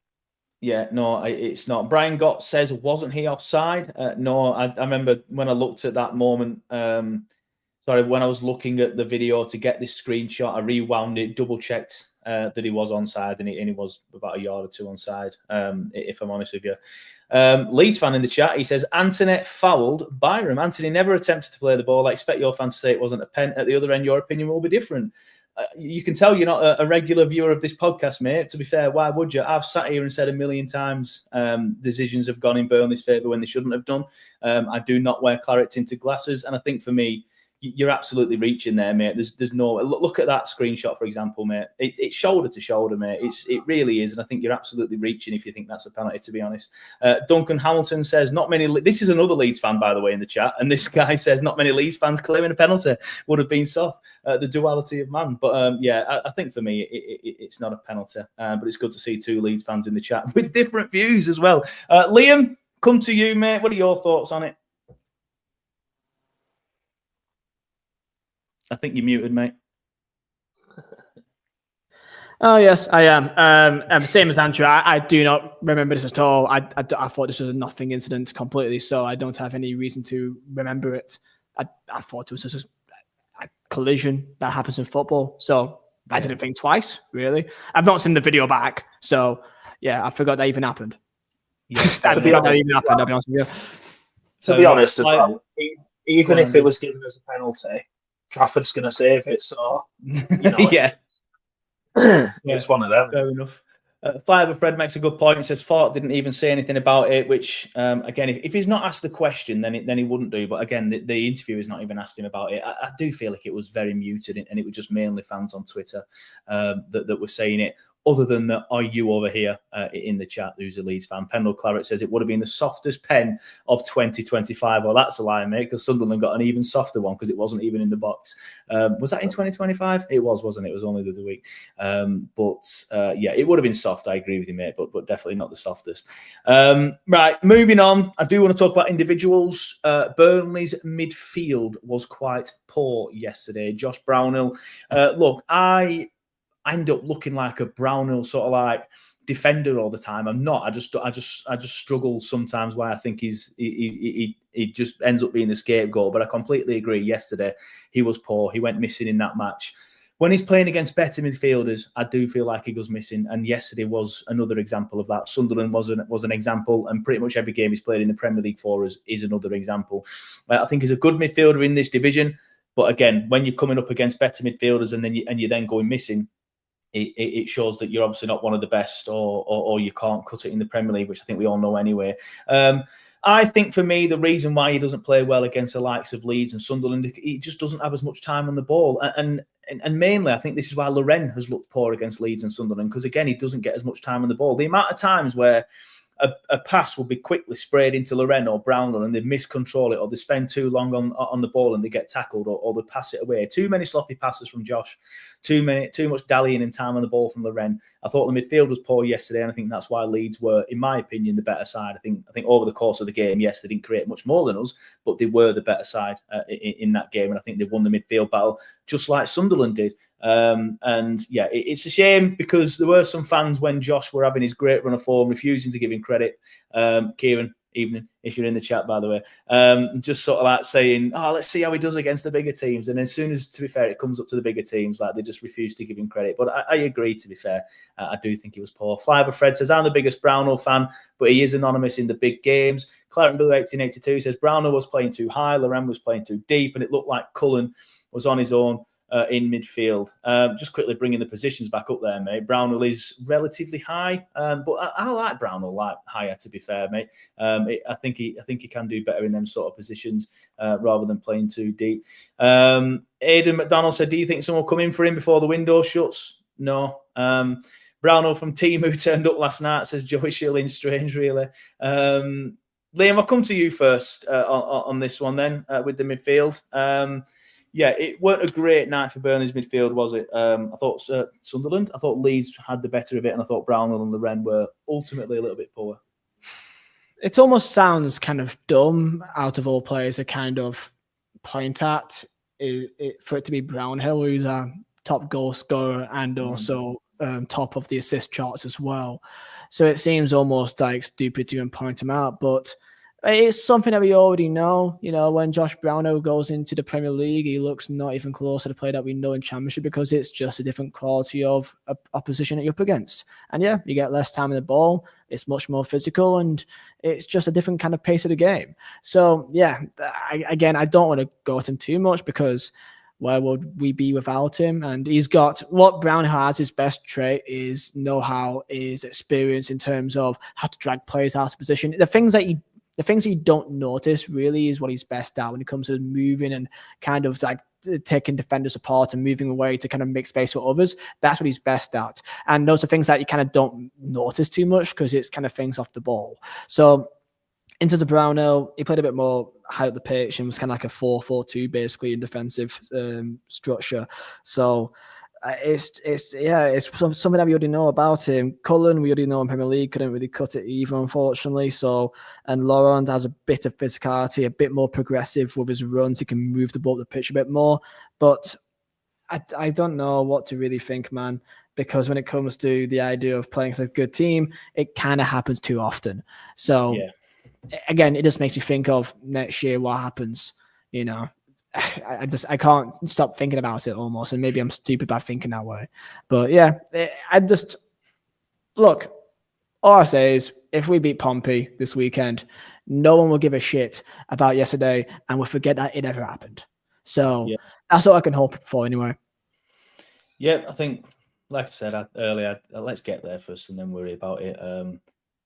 Yeah, no, it's not. Brian Gott says, wasn't he offside? No, I remember when I looked at that moment, when I was looking at the video to get this screenshot, I rewound it, double-checked that he was onside, and he was about a yard or two onside, if I'm honest with you. Leeds fan in the chat, he says, Anthony fouled Byram. Anthony never attempted to play the ball. I expect your fan to say it wasn't a pen. At the other end, your opinion will be different. You can tell you're not a regular viewer of this podcast, mate. To be fair, why would you? I've sat here and said a million times decisions have gone in Burnley's favour when they shouldn't have done. I do not wear claret tinted glasses. And I think for me, you're absolutely reaching there, mate. There's no look at that screenshot, for example, mate. It's shoulder to shoulder, mate. It really is, and I think you're absolutely reaching if you think that's a penalty. To be honest, Duncan Hamilton says not many. This is another Leeds fan, by the way, in the chat, and this guy says not many Leeds fans claiming a penalty would have been soft. The duality of man, but I think for me it's not a penalty. But it's good to see two Leeds fans in the chat with different views as well. Liam, come to you, mate. What are your thoughts on it? I think you're muted, mate. Oh, yes, I am. Same as Andrew, I do not remember this at all. I thought this was a nothing incident completely, so I don't have any reason to remember it. I thought it was just a collision that happens in football, so I didn't think twice, really. I've not seen the video back, so yeah, I forgot that even happened. Yes, I forgot that even happened, I'll be honest with you. To be honest, as well, even if it was given as a penalty, Trafford's going to save it, so yeah. It's one of them. Fair enough. Fiver Fred makes a good point. He says Fort didn't even say anything about it, which again, if he's not asked the question, then he wouldn't do. But again, the interview is not even asked him about it. I do feel like it was very muted, and it was just mainly fans on Twitter that were saying it. Other than that, are you over here in the chat who's a Leeds fan? Pendle Claret says it would have been the softest pen of 2025. Well, that's a lie, mate, because Sunderland got an even softer one because it wasn't even in the box. Was that in 2025? It was, wasn't it? It was only the other week. Yeah, it would have been soft. I agree with you, mate, but definitely not the softest. Right, moving on. I do want to talk about individuals. Burnley's midfield was quite poor yesterday. Josh Brownhill. Look, I end up looking like a Brownhill sort of like defender all the time. I'm not. I just struggle sometimes why I think he just ends up being the scapegoat. But I completely agree. Yesterday he was poor. He went missing in that match. When he's playing against better midfielders, I do feel like he goes missing. And yesterday was another example of that. Sunderland was an example, and pretty much every game he's played in the Premier League for us is another example. I think he's a good midfielder in this division, but again, when you're coming up against better midfielders and you're then going missing, it shows that you're obviously not one of the best, or you can't cut it in the Premier League, which I think we all know anyway. I think for me, the reason why he doesn't play well against the likes of Leeds and Sunderland, he just doesn't have as much time on the ball. And mainly, I think this is why Loren has looked poor against Leeds and Sunderland, because, again, he doesn't get as much time on the ball. The amount of times where a pass will be quickly sprayed into Loren or Brownlow and they miscontrol it, or they spend too long on the ball and they get tackled, or they pass it away. Too many sloppy passes from Josh, too much dallying in time on the ball from Loren. I thought the midfield was poor yesterday, and I think that's why Leeds were, in my opinion, the better side. I think over the course of the game, yes, they didn't create much more than us, but they were the better side in that game, and I think they won the midfield battle just like Sunderland did. And yeah, it's a shame because there were some fans when Josh were having his great run of form refusing to give him credit. Kieran, evening, if you're in the chat, by the way, just sort of like saying, oh, let's see how he does against the bigger teams. And as soon as, to be fair, it comes up to the bigger teams, like they just refuse to give him credit. But I agree, to be fair. I do think he was poor. Flyver Fred says, I'm the biggest Brownhill fan, but he is anonymous in the big games. Clarets Blue 1882 says, Brownhill was playing too high, Loren was playing too deep, and it looked like Cullen was on his own in midfield. Just quickly bringing the positions back up there, mate. Brownhill is relatively high, but I like Brownhill like higher, to be fair, mate. I think he can do better in them sort of positions rather than playing too deep. Aidan McDonald said, do you think someone will come in for him before the window shuts? No. Brownhill from Team who turned up last night says Joey Shilling, strange, really. Liam, I'll come to you first on this one then with the midfield. Yeah, it weren't a great night for Burnley's midfield, was it? I thought Sunderland, I thought Leeds had the better of it, and I thought Brownhill and Loren were ultimately a little bit poor. It almost sounds kind of dumb out of all players to kind of point at for it to be Brownhill, who's a top goal scorer and also top of the assist charts as well. So it seems almost like stupid to even point him out, but it's something that we already know. You know, when Josh Brownhill goes into the Premier League, he looks not even close to the player that we know in Championship because it's just a different quality of opposition that you're up against. And yeah, you get less time in the ball. It's much more physical, and it's just a different kind of pace of the game. So yeah, I don't want to go at him too much because where would we be without him? And he's got what Brownhill has. His best trait is know-how, is experience in terms of how to drag players out of position. The things you don't notice really is what he's best at when it comes to moving and kind of like taking defenders apart and moving away to kind of make space for others. That's what he's best at. And those are things that you kind of don't notice too much because it's kind of things off the ball. So in terms of Brownhill, he played a bit more high up the pitch and was kind of like a 4-4-2 basically in defensive structure. So it's something that we already know about him. Cullen, we already know in Premier League, couldn't really cut it either, unfortunately. So, and Laurent has a bit of physicality, a bit more progressive with his runs. He can move the ball up the pitch a bit more. But I don't know what to really think, man, because when it comes to the idea of playing as a good team, it kind of happens too often. So, again, it just makes me think of next year what happens, you know. I can't stop thinking about it almost, and maybe I'm stupid by thinking that way. But yeah, look, all I say is if we beat Pompey this weekend, no one will give a shit about yesterday and we'll forget that it ever happened. So that's all I can hope for anyway. Yeah, I think, like I said earlier, let's get there first and then worry about it.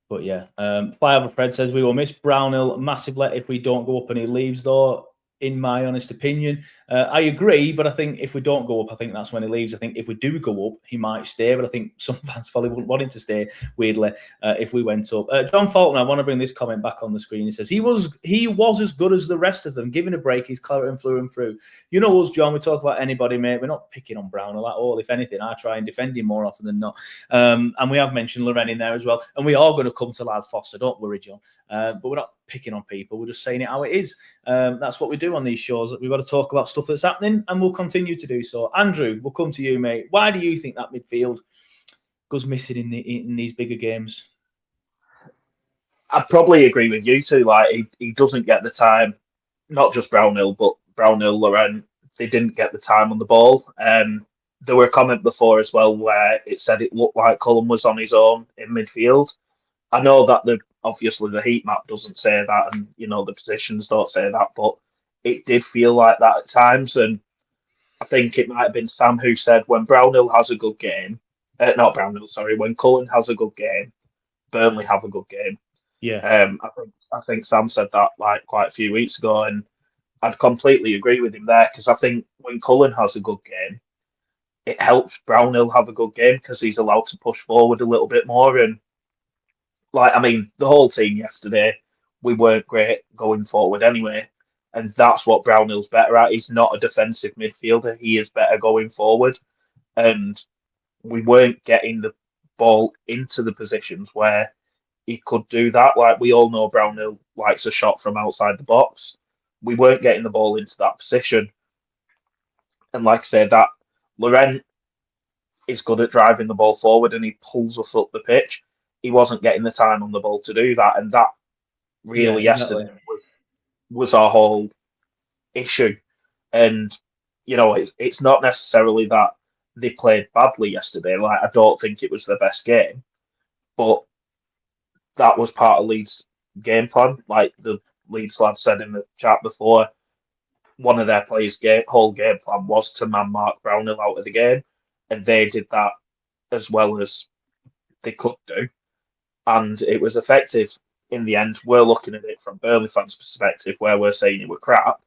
But yeah, Flyover Fred says we will miss Brownhill massively if we don't go up and he leaves, though. In my honest opinion, I agree, but I think if we don't go up, I think that's when he leaves. I think if we do go up, he might stay, but I think some fans probably wouldn't want him to stay, weirdly, if we went up. John Fulton, I want to bring this comment back on the screen. He says, he was as good as the rest of them. Given a break, he's clever and through. You know us, John, we talk about anybody, mate. We're not picking on Brownhill at all. If anything, I try and defend him more often than not. And we have mentioned Loren in there as well. And we are going to come to Lyle Foster, don't worry, John. But we're not picking on people. We're just saying it how it is. That's what we do on these shows. We've got to talk about stuff that's happening, and we'll continue to do so. Andrew, we'll come to you, mate. Why do you think that midfield goes missing in these bigger games? I probably agree with you too. Like he doesn't get the time. Not just Brownhill, but Brownhill, Loren. They didn't get the time on the ball. There were a comment before as well where it said it looked like Cullen was on his own in midfield. I know that obviously the heat map doesn't say that, and you know the positions don't say that, but it did feel like that at times. And I think it might have been Sam who said when Brownhill has a good game, when Cullen has a good game, Burnley have a good game. Yeah. I think Sam said that like quite a few weeks ago, and I'd completely agree with him there because I think when Cullen has a good game, it helps Brownhill have a good game because he's allowed to push forward a little bit more. And like, I mean, the whole team yesterday, we weren't great going forward anyway. And that's what Brownhill's better at. He's not a defensive midfielder. He is better going forward. And we weren't getting the ball into the positions where he could do that. Like, we all know Brownhill likes a shot from outside the box. We weren't getting the ball into that position. And like I said, that Laurent is good at driving the ball forward and he pulls us up the pitch. He wasn't getting the time on the ball to do that. And that really yesterday was our whole issue. And, you know, it's not necessarily that they played badly yesterday. Like, I don't think it was their best game. But that was part of Leeds' game plan. Like the Leeds lad said in the chat before, one of their players' whole game plan was to man mark Brownhill out of the game. And they did that as well as they could do. And it was effective in the end. We're looking at it from Burnley fans' perspective, where we're saying it were crap.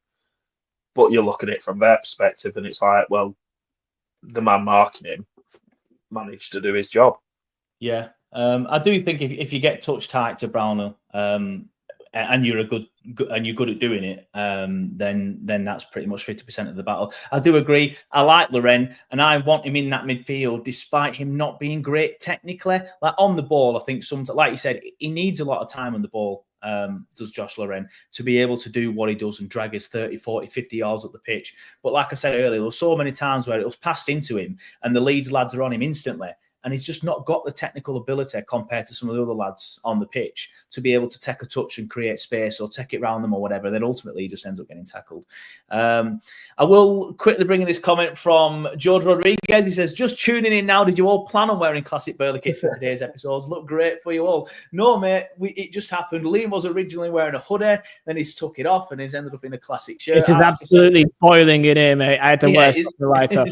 But you're looking at it from their perspective, and it's like, well, the man marking him managed to do his job. Yeah. I do think if you get touch tight to Brownhill, and you're good at doing it, then that's pretty much 50% of the battle. I do agree. I like Laurent, and I want him in that midfield, despite him not being great technically. Like on the ball, I think sometimes, like you said, he needs a lot of time on the ball. Does Josh Laurent, to be able to do what he does and drag his 30, 40, 50 yards up the pitch. But like I said earlier, there were so many times where it was passed into him and the Leeds lads are on him instantly. And he's just not got the technical ability compared to some of the other lads on the pitch to be able to take a touch and create space or take it round them or whatever. Then ultimately he just ends up getting tackled. I will quickly bring in this comment from George Rodriguez. He says, just tuning in now. Did you all plan on wearing classic Burnley kits for today's episodes? Look great for you all. No, mate, it just happened. Liam was originally wearing a hoodie. Then he's took it off and he's ended up in a classic shirt. It is absolutely boiling in here, mate. I had to wear something right up.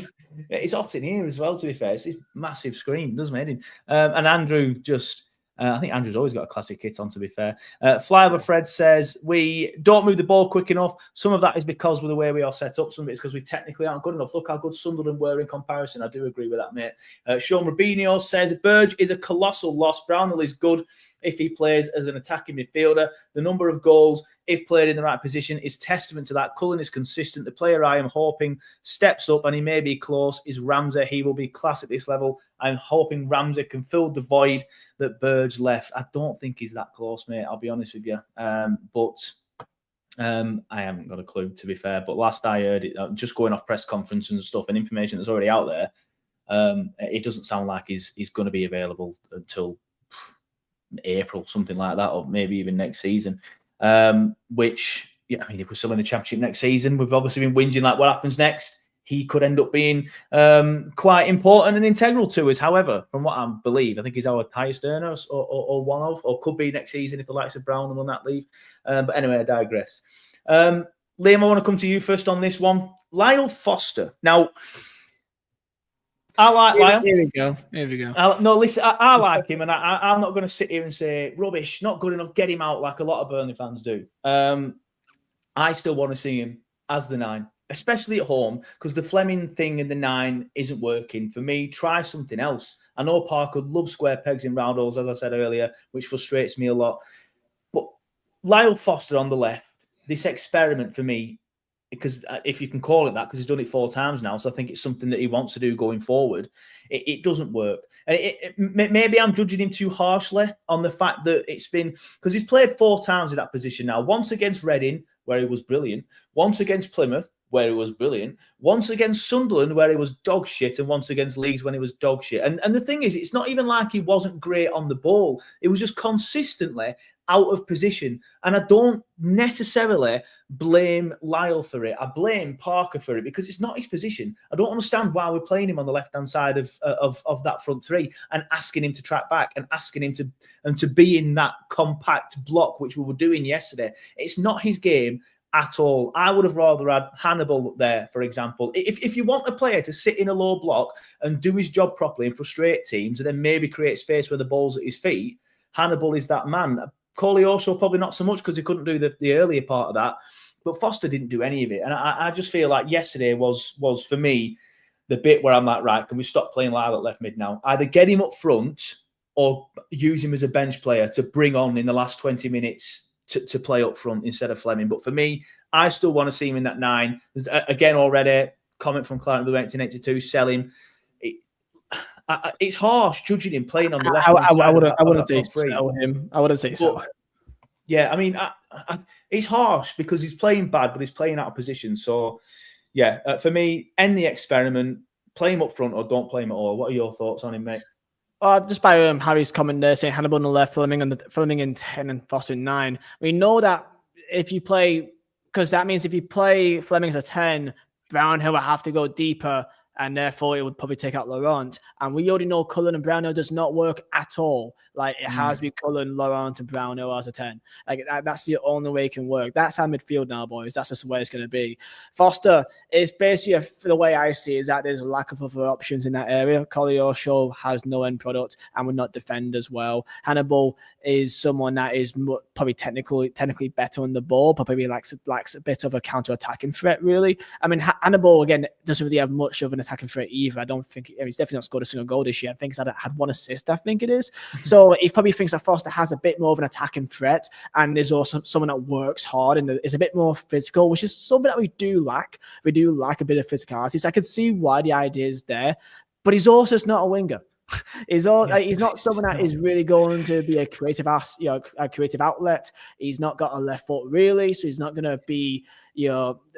It's hot in here as well, to be fair. It's this massive screen, doesn't it? And Andrew just, I think Andrew's always got a classic kit on, to be fair. Flyover Fred says, we don't move the ball quick enough. Some of that is because of the way we are set up. Some of it's because we technically aren't good enough. Look how good Sunderland were in comparison. I do agree with that, mate. Sean Rubinho says, Burge is a colossal loss. Brownhill is good if he plays as an attacking midfielder. The number of goals, if played in the right position, is testament to that. Cullen is consistent. The player I am hoping steps up, and he may be close, is Ramsey. He will be class at this level. I'm hoping Ramsey can fill the void that Burge left. I don't think he's that close, mate. I'll be honest with you. But I haven't got a clue, to be fair. But last I heard, it, just going off press conferences and stuff and information that's already out there, it doesn't sound like he's going to be available until April, something like that, or maybe even next season. Which, yeah, I mean, if we're still in the Championship next season, we've obviously been whinging like what happens next. He could end up being quite important and integral to us. However, from what I believe, I think he's our highest earner or one of, or could be next season if the likes of Brown on that leave. But anyway, I digress. Liam, I want to come to you first on this one. Lyle Foster. Now, I like Lyle. Here we go. No, listen, I like him, and I'm not going to sit here and say, rubbish, not good enough, get him out like a lot of Burnley fans do. I still want to see him as the 9, especially at home, because the Fleming thing in the 9 isn't working. For me, try something else. I know Parker loves square pegs in round holes, as I said earlier, which frustrates me a lot. But Lyle Foster on the left, this experiment for me, because if you can call it that, because he's done it 4 times now, so I think it's something that he wants to do going forward. It doesn't work. And maybe I'm judging him too harshly on the fact that it's been, because he's played 4 times in that position now. Once against Reading, where he was brilliant. Once against Plymouth, where he was brilliant. Once against Sunderland, where he was dog shit. And once against Leeds, when he was dog shit. And the thing is, it's not even like he wasn't great on the ball. It was just consistently out of position. And I don't necessarily blame Lyle for it. I blame Parker for it because it's not his position. I don't understand why we're playing him on the left-hand side of that front 3 and asking him to track back and asking him to be in that compact block, which we were doing yesterday. It's not his game at all. I would have rather had Hannibal there, for example. If you want a player to sit in a low block and do his job properly and frustrate teams and then maybe create space where the ball's at his feet, Hannibal is that man. Koleosho probably not so much because he couldn't do the earlier part of that, but Foster didn't do any of it. And I just feel like yesterday was for me the bit where I'm like, right, can we stop playing Lyle at left mid now? Either get him up front or use him as a bench player to bring on in the last 20 minutes to play up front instead of Fleming. But for me, I still want to see him in that 9. Again, already, comment from Clarets 1982, sell him. It's harsh judging him playing on the left-hand side. I wouldn't say sell him. I wouldn't say so. Yeah, I mean, it's harsh because he's playing bad, but he's playing out of position. So, yeah, for me, end the experiment, play him up front or don't play him at all. What are your thoughts on him, mate? Just by Harry's comment there, saying Hannibal on the left, Fleming in 10 and Foster in 9. We know that if you play, because that means if you play Fleming as a 10, Brownhill will have to go deeper, and therefore it would probably take out Laurent. And we already know Cullen and Brownhill does not work at all. Like, it has to be Cullen, Laurent, and Brownhill as a 10. Like, that's the only way it can work. That's our midfield now, boys. That's just the way it's going to be. Foster is basically, the way I see it, is that there's a lack of other options in that area. Collier has no end product and would not defend as well. Hannibal is someone that is probably technically better on the ball, but probably lacks a bit of a counter-attacking threat, really. I mean, Hannibal, again, doesn't really have much of an attacking threat either. I don't think he's definitely not scored a single goal this year. I think he's had 1 assist, I think it is. So he probably thinks that Foster has a bit more of an attacking threat and is also someone that works hard and is a bit more physical, which is something that we do lack. We do lack a bit of physicality. So I can see why the idea is there, but he's also just not a winger. He's not someone that is really going to be a creative outlet. He's not got a left foot really, so he's not going to be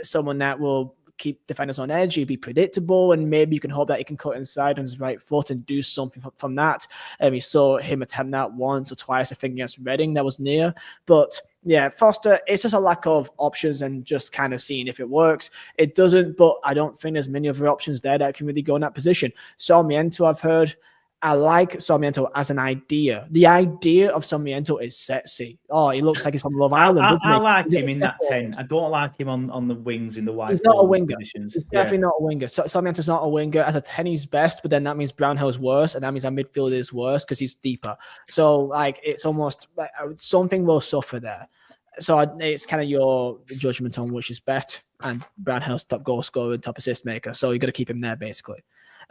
someone that will keep defenders on edge. He'd be predictable, and maybe you can hope that he can cut inside on his right foot and do something from that. We saw him attempt that once or twice, I think, against Reading. That was near. But yeah, Foster, it's just a lack of options and just kind of seeing if it works. It doesn't, but I don't think there's many other options there that can really go in that position. Sarmiento, I've heard. I like Sarmiento as an idea. The idea of Sarmiento is sexy. Oh, he looks like he's from Love Island. I like him in that 10. I don't like him on the wings in the wide. He's not a winger. He's definitely not a winger. Sarmiento's not a winger. As a 10, he's best, but then that means Brownhill's worse, and that means our midfield is worse because he's deeper. So, like, it's almost like something will suffer there. So it's kind of your judgment on which is best, and Brownhill's top goal scorer and top assist maker. So you got to keep him there, basically.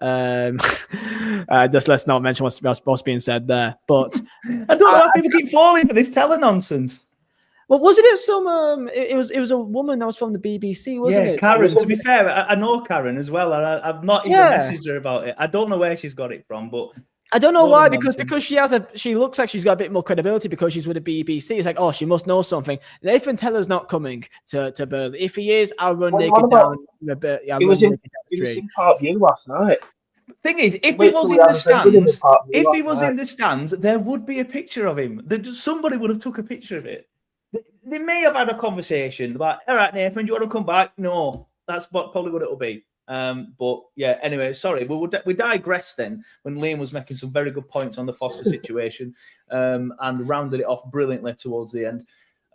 Just let's not mention what's being said there. But I don't know why people keep falling for this nonsense. Well, wasn't it some? It was a woman that was from the BBC, wasn't it? Karen. To be fair, I know Karen as well. I've not even messaged her about it. I don't know where she's got it from, but I don't know why, because she looks like she's got a bit more credibility because she's with the BBC. It's like, oh, she must know something. Nathan Teller's not coming to Burnley. If he is, I'll run naked down. He was in Park View last night. Thing is, if he was in the stands, there would be a picture of him. Somebody would have took a picture of it. They may have had a conversation about, all right, Nathan, do you want to come back? No, that's probably what it'll be. But yeah, anyway, sorry, we digressed then when Liam was making some very good points on the Foster situation and rounded it off brilliantly towards the end.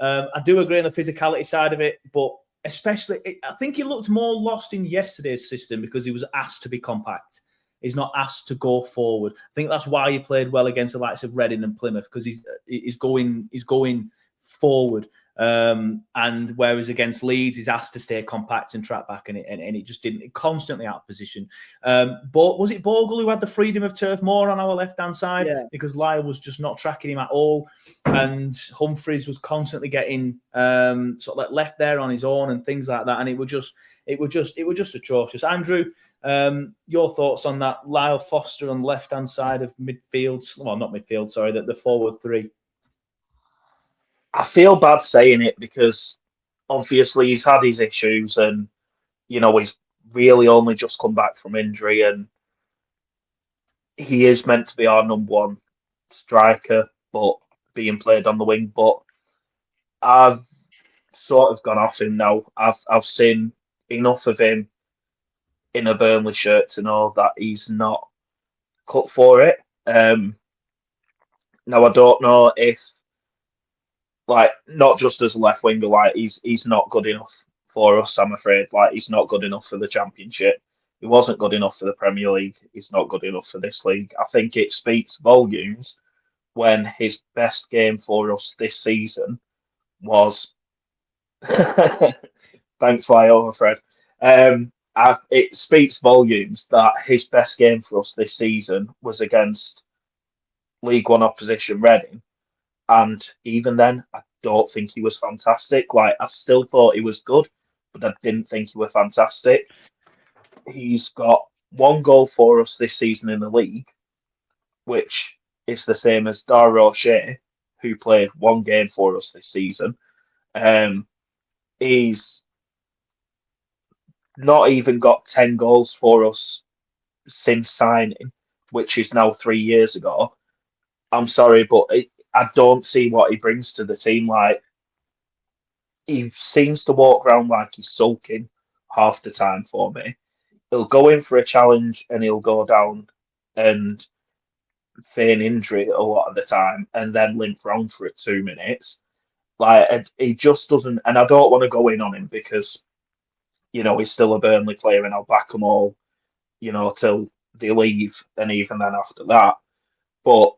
I do agree on the physicality side of it, but especially, I think he looked more lost in yesterday's system because he was asked to be compact. He's not asked to go forward. I think that's why he played well against the likes of Reading and Plymouth, because he's going forward. And whereas against Leeds, he's asked to stay compact and track back, and it just didn't. Constantly out of position. But was it Bogle who had the freedom of turf more on our left-hand side? Yeah. Because Lyle was just not tracking him at all, and Humphreys was constantly getting sort of like left there on his own and things like that. And it was just atrocious. Andrew, your thoughts on that? Lyle Foster on the left-hand side of midfield. Well, not midfield, sorry, the forward three. I feel bad saying it because obviously he's had his issues and, he's really only just come back from injury, and he is meant to be our number one striker, but being played on the wing. But I've sort of gone off him now. I've seen enough of him in a Burnley shirt to know that he's not cut for it. Now, I don't know if, not just as a left winger, he's not good enough for us, I'm afraid. He's not good enough for the Championship. He wasn't good enough for the Premier League. He's not good enough for this league. I think it speaks volumes when his best game for us this season was... Thanks, Flyover, Fred. It speaks volumes that his best game for us this season was against League One opposition Reading, and even then, I don't think he was fantastic. Like, I still thought he was good, but I didn't think he was fantastic. He's got 1 goal for us this season in the league, which is the same as Dara O'Shea, who played 1 game for us this season. He's not even got 10 goals for us since signing, which is now 3 years ago. I'm sorry, but I don't see what he brings to the team. Like, he seems to walk around like he's sulking half the time for me. He'll go in for a challenge and he'll go down and feign injury a lot of the time and then limp round for 2 minutes. Like, and he just doesn't, and I don't want to go in on him because, he's still a Burnley player and I'll back them all, till they leave and even then after that. But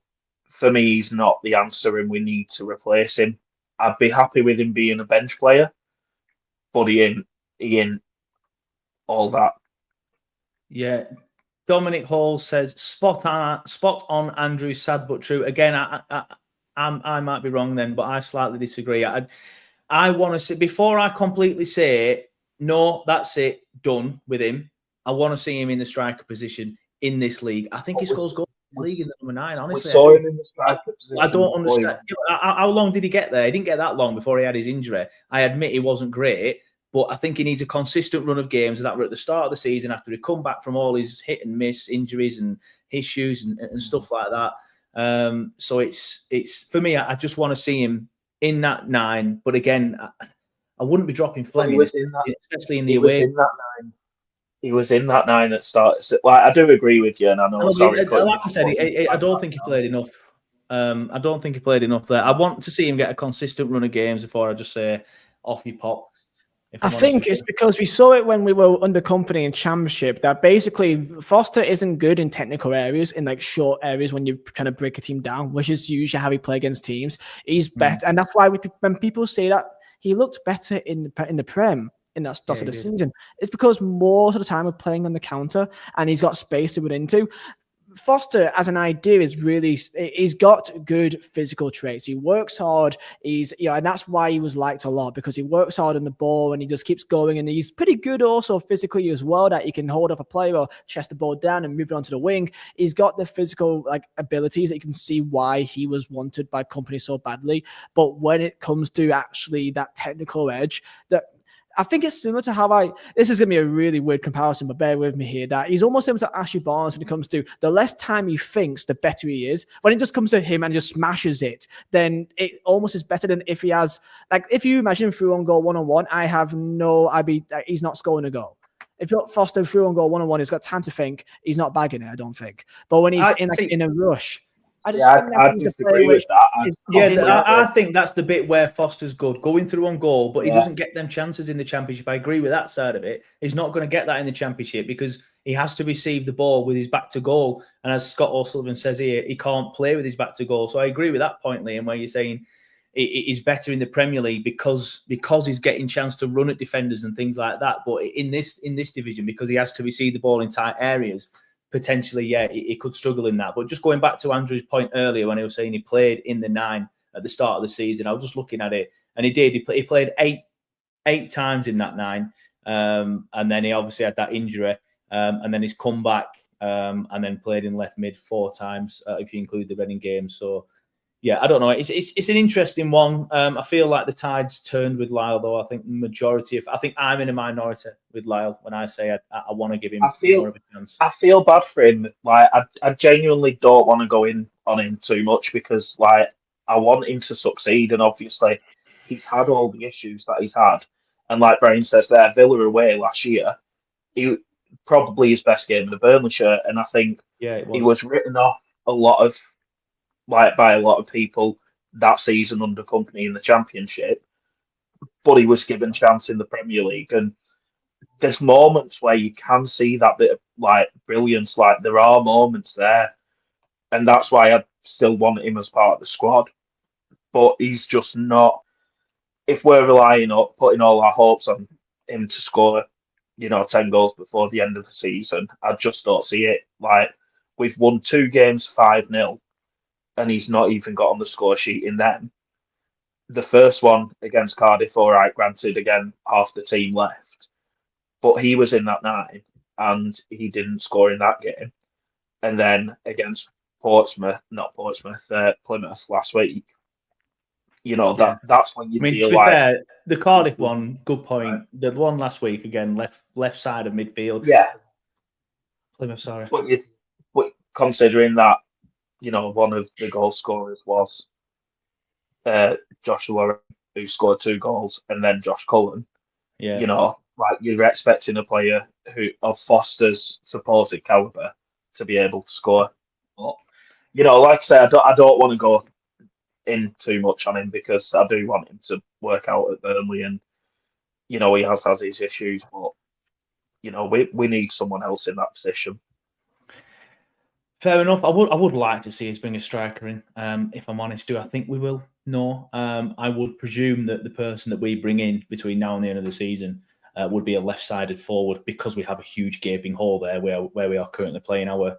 for me, he's not the answer and we need to replace him. I'd be happy with him being a bench player, but he ain't all that. Yeah. Dominic Hall says, spot on, Andrew, sad but true. Again, I might be wrong then, but I slightly disagree. I want to see, before I completely say, no, that's it, done with him, I want to see him in the striker position in this league. I think he scores goals in the league in the number 9, honestly. We saw him in the striker position. I don't understand. How long did he get there? He didn't get that long before he had his injury. I admit he wasn't great, but I think he needs a consistent run of games that were at the start of the season after he come back from all his hit and miss injuries and issues and stuff like that. So it's for me, I just want to see him in that 9. But again, I wouldn't be dropping Fleming, especially in the away. He was in that 9 at start. Like, I do agree with you, and I know. Like I said, I don't think he played enough. I don't think he played enough there. I want to see him get a consistent run of games before I just say off you pop. I think it's because we saw it when we were under company in Championship that basically Foster isn't good in technical areas, in like short areas when you're trying to break a team down, which is usually how we play against teams. He's better, and that's why when people say that he looked better in the Prem in that start of the season, it's because most of the time we're playing on the counter and he's got space to run into. Foster, as an idea, he's got good physical traits. He works hard. And that's why he was liked a lot, because he works hard on the ball and he just keeps going. And he's pretty good also physically as well, that he can hold off a player or chest the ball down and move it onto the wing. He's got the physical abilities that you can see why he was wanted by company so badly. But when it comes to actually that technical edge, I think it's similar to this is going to be a really weird comparison, but bear with me here, that he's almost similar to Ashley Barnes when it comes to the less time he thinks, the better he is. When it just comes to him and just smashes it, then it almost is better than if he has, if you imagine him through on goal one-on-one, he's not scoring a goal. If you put Foster through on goal one-on-one, he's got time to think, he's not bagging it, I don't think. But when he's in a rush, I disagree with that. I think that's the bit where Foster's good, going through on goal, but he doesn't get them chances in the Championship. I agree with that side of it. He's not going to get that in the Championship because he has to receive the ball with his back to goal. And as Scott O'Sullivan says here, he can't play with his back to goal. So I agree with that point, Liam, where you're saying he's better in the Premier League because he's getting chance to run at defenders and things like that. But in this division, because he has to receive the ball in tight areas, potentially, he could struggle in that. But just going back to Andrew's point earlier when he was saying he played in the 9 at the start of the season, I was just looking at it, and he did. He played eight times in that 9, and then he obviously had that injury, and then he's come back and then played in left mid 4 times if you include the Reading game. So, yeah, I don't know. It's an interesting one. I feel like the tide's turned with Lyle, though. I think I think I'm in a minority with Lyle when I say I want to give him more of a chance. I feel bad for him. I genuinely don't want to go in on him too much because, I want him to succeed, and obviously he's had all the issues that he's had. And like Brian says there, Villa away last year, he probably his best game in the Burnley shirt, and I think he was written off by a lot of people that season under company in the Championship, but he was given chance in the Premier League. And there's moments where you can see that bit of brilliance. There are moments there, and that's why I still want him as part of the squad. But he's just not. If we're relying on putting all our hopes on him to score, 10 goals before the end of the season, I just don't see it. We've won 2 games 5-0. and he's not even got on the score sheet in them. The first one against Cardiff, all right, granted, again, half the team left, but he was in that 9 and he didn't score in that game. And then against Plymouth last week, that's when you feel to be like fair, the Cardiff one, good point. The one last week again, left side of midfield. Yeah, Plymouth, sorry. But considering that, one of the goal scorers was Joshua, who scored 2 goals, and then Josh Cullen. Yeah. You're expecting a player of Foster's supposed caliber to be able to score. But, like I say, I don't want to go in too much on him because I do want him to work out at Burnley, and he has his issues, but we need someone else in that position. Fair enough. I would like to see us bring a striker in. If I'm honest, do I think we will? No. I would presume that the person that we bring in between now and the end of the season would be a left-sided forward, because we have a huge gaping hole there where we are currently playing our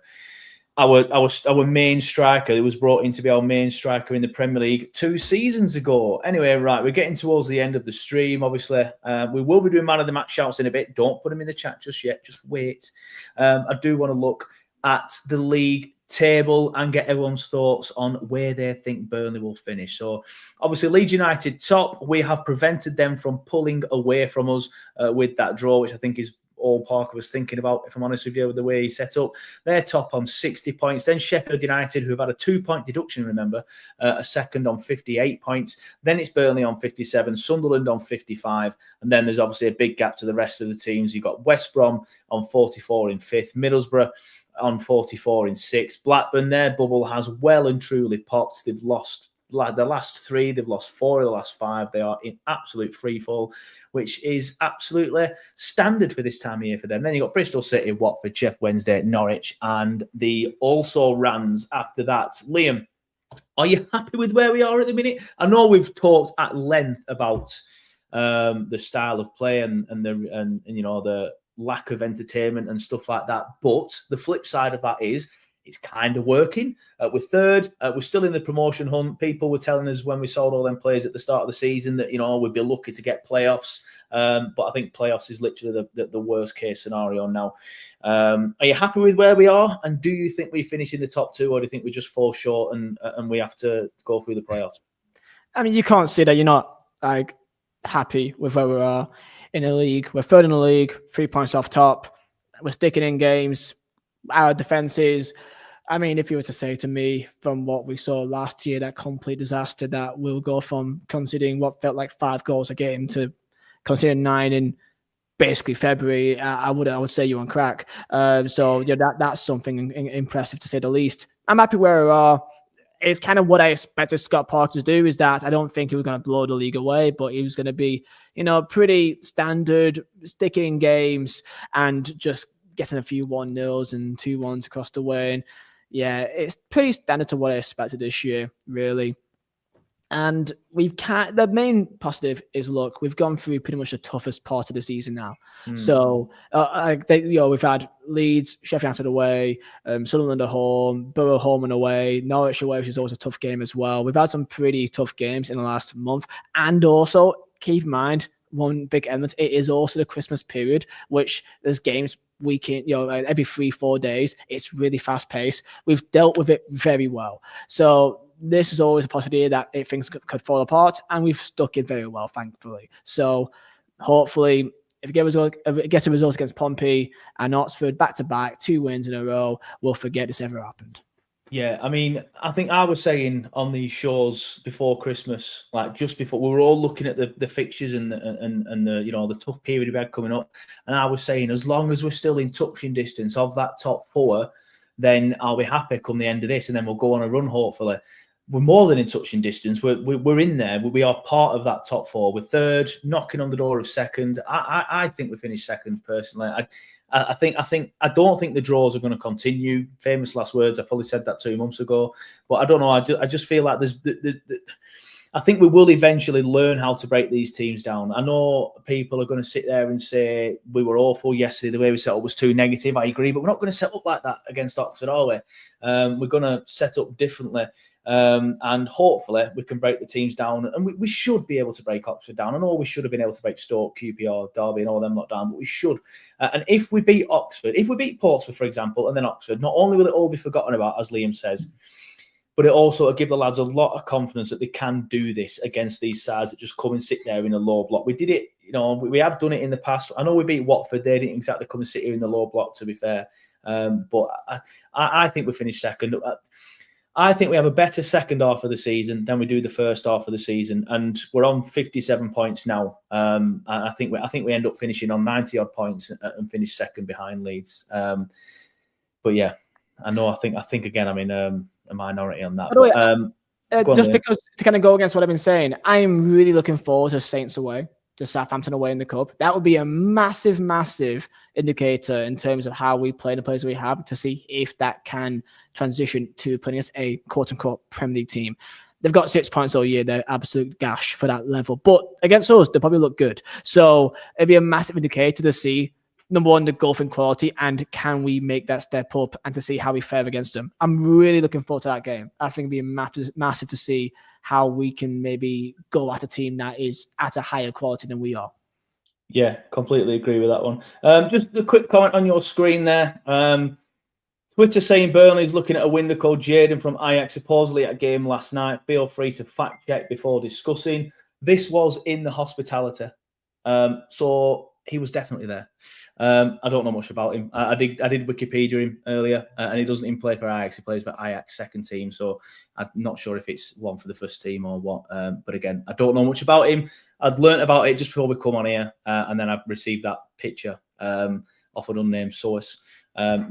main striker. It was brought in to be our main striker in the Premier League 2 seasons ago. Anyway, right, we're getting towards the end of the stream. Obviously, we will be doing man of the match shouts in a bit. Don't put them in the chat just yet. Just wait. I do want to look at the league table and get everyone's thoughts on where they think Burnley will finish. So obviously Leeds United top. We have prevented them from pulling away from us with that draw, which I think is all Parker was thinking about, if I'm honest with you, with the way he set up. They're top on 60 points. Then Sheffield United, who have had a 2-point deduction, remember, a second on 58 points. Then it's Burnley on 57, Sunderland on 55. And then there's obviously a big gap to the rest of the teams. You've got West Brom on 44 in 5th, Middlesbrough on 44 in 6th. Blackburn, their bubble has well and truly popped. They've lost the last 3, they've lost 4 of the last 5. They are in absolute freefall, which is absolutely standard for this time of year for them. Then you've got Bristol City, Watford, Sheffield Wednesday, Norwich, and the also Rans after that. Liam, are you happy with where we are at the minute? I know we've talked at length about the style of play and the lack of entertainment and stuff like that, but the flip side of that is it's kind of working. We're 3rd. We're still in the promotion hunt. People were telling us when we sold all them players at the start of the season that, we'd be lucky to get playoffs. But I think playoffs is literally the worst case scenario now. Are you happy with where we are? And do you think we finish in the top 2, or do you think we just fall short and we have to go through the playoffs? I mean, you can't say that you're not happy with where we are in the league. We're 3rd in the league, 3 points off top. We're sticking in games. Our defenses, I mean, if you were to say to me from what we saw last year, that complete disaster that we'll go from conceding what felt like 5 goals a game to conceding 9 in basically February, I would say you're on crack. So that's something impressive to say the least. I'm happy where we are. It's kind of what I expected Scott Parker to do, is that I don't think he was going to blow the league away, but he was going to be, pretty standard, sticking in games and just getting a few 1-0s and 2-1s across the way. And yeah, it's pretty standard to what I expected this year, really. And the main positive is, look, we've gone through pretty much the toughest part of the season now. So, we've had Leeds, Sheffield United away, Sunderland at home, Borough home and away, Norwich away, which is always a tough game as well. We've had some pretty tough games in the last month. And also, keep in mind, one big element, it is also the Christmas period, which there's games weekend, every 3-4 days. It's really fast paced. We've dealt with it very well. So this is always a possibility that things could fall apart, and we've stuck it very well, thankfully. So hopefully, if it gets a result against Pompey and Oxford back-to-back, 2 wins in a row, we'll forget this ever happened. Yeah, I mean, I think I was saying on these shows before Christmas, like just before, we were all looking at the fixtures and the tough period we had coming up, and I was saying, as long as we're still in touching distance of that top 4, then I'll be happy come the end of this, and then we'll go on a run. Hopefully, we're more than in touching distance. We're in there. We are part of that top 4. We're 3rd, knocking on the door of 2nd. I think we finished 2nd personally. I don't think the draws are going to continue. Famous last words. I probably said that 2 months ago, but I don't know. I just feel like I think we will eventually learn how to break these teams down. I know people are going to sit there and say we were awful yesterday. The way we set up was too negative. I agree, but we're not going to set up like that against Oxford, are we? We're going to set up differently. And hopefully we can break the teams down. And we should be able to break Oxford down. I know we should have been able to break Stoke, QPR, Derby and all them lot down, but we should. And if we beat Oxford, if we beat Portsmouth, for example, and then Oxford, not only will it all be forgotten about, as Liam says, but it also will give the lads a lot of confidence that they can do this against these sides that just come and sit there in a low block. We did it, we have done it in the past. I know we beat Watford. They didn't exactly come and sit here in the low block, to be fair. But I think we finished second. I think we have a better second half of the season than we do the first half of the season, and we're on 57 points now. And I think we end up finishing on 90 odd points and finish second behind Leeds. But yeah, I know. I think again, I'm in a minority on that. Just because to kind of go against what I've been saying, I'm really looking forward to Saints away, to Southampton away in the Cup. That would be a massive, massive indicator in terms of how we play the players we have, to see if that can transition to putting us a quote-unquote Premier League team. They've got 6 points all year. They're absolute gash for that level. But against us, they probably look good. So it'd be a massive indicator to see, number one, the golfing quality, and can we make that step up, and to see how we fare against them. I'm really looking forward to that game. I think it'd be massive to see how we can maybe go at a team that is at a higher quality than we are. Yeah, completely agree with that one. Just a quick comment on your screen there. Twitter saying Burnley's looking at a window called Jaden from Ajax, supposedly at a game last night. Feel free to fact check before discussing. This was in the hospitality. So he was definitely there. I don't know much about him. I did Wikipedia him earlier, and he doesn't even play for Ajax. He plays for Ajax second team, so I'm not sure if it's one for the first team or what. But again, I don't know much about him. I'd learnt about it just before we come on here, and then I've received that picture off an unnamed source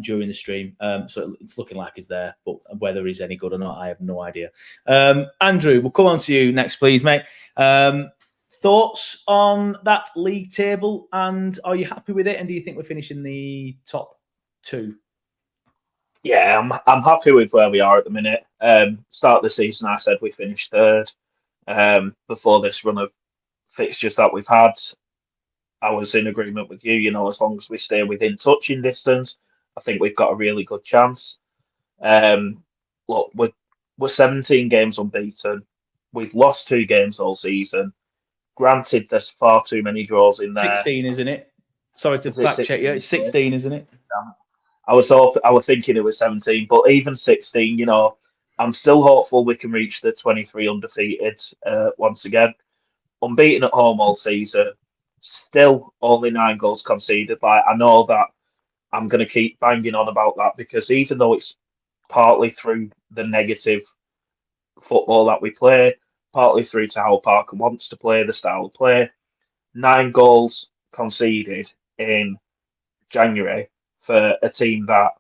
during the stream. So it's looking like he's there, but whether he's any good or not, I have no idea. Andrew, we'll come on to you next, please, mate. Thoughts on that league table, and are you happy with it? And do you think we're finishing the top two? Yeah, I'm happy with where we are at the minute. Start of the season, I said we finished third. Before this run of fixtures that we've had, I was in agreement with you. As long as we stay within touching distance, I think we've got a really good chance. Look, we're 17 games unbeaten. We've lost 2 games all season. Granted, there's far too many draws in there. 16, isn't it? Sorry to fact check you. It's 16, isn't it? I was thinking it was 17, but even 16, I'm still hopeful we can reach the 23 undefeated once again. Unbeaten at home all season. Still only 9 goals conceded. I know that I'm going to keep banging on about that, because even though it's partly through the negative football that we play, partly through to how Parker wants to play, the style of play, 9 goals conceded in January for a team that,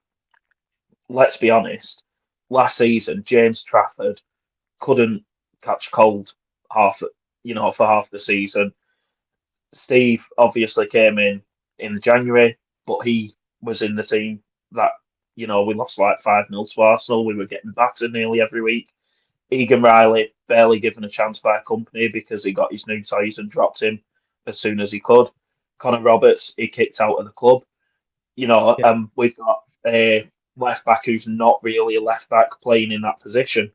let's be honest, last season, James Trafford couldn't catch cold for half the season. Steve obviously came in January, but he was in the team that, we lost like 5-0 to Arsenal. We were getting battered nearly every week. Egan Riley barely given a chance by a company because he got his new toys and dropped him as soon as he could. Connor Roberts, he kicked out of the club. We've got a left back who's not really a left back playing in that position.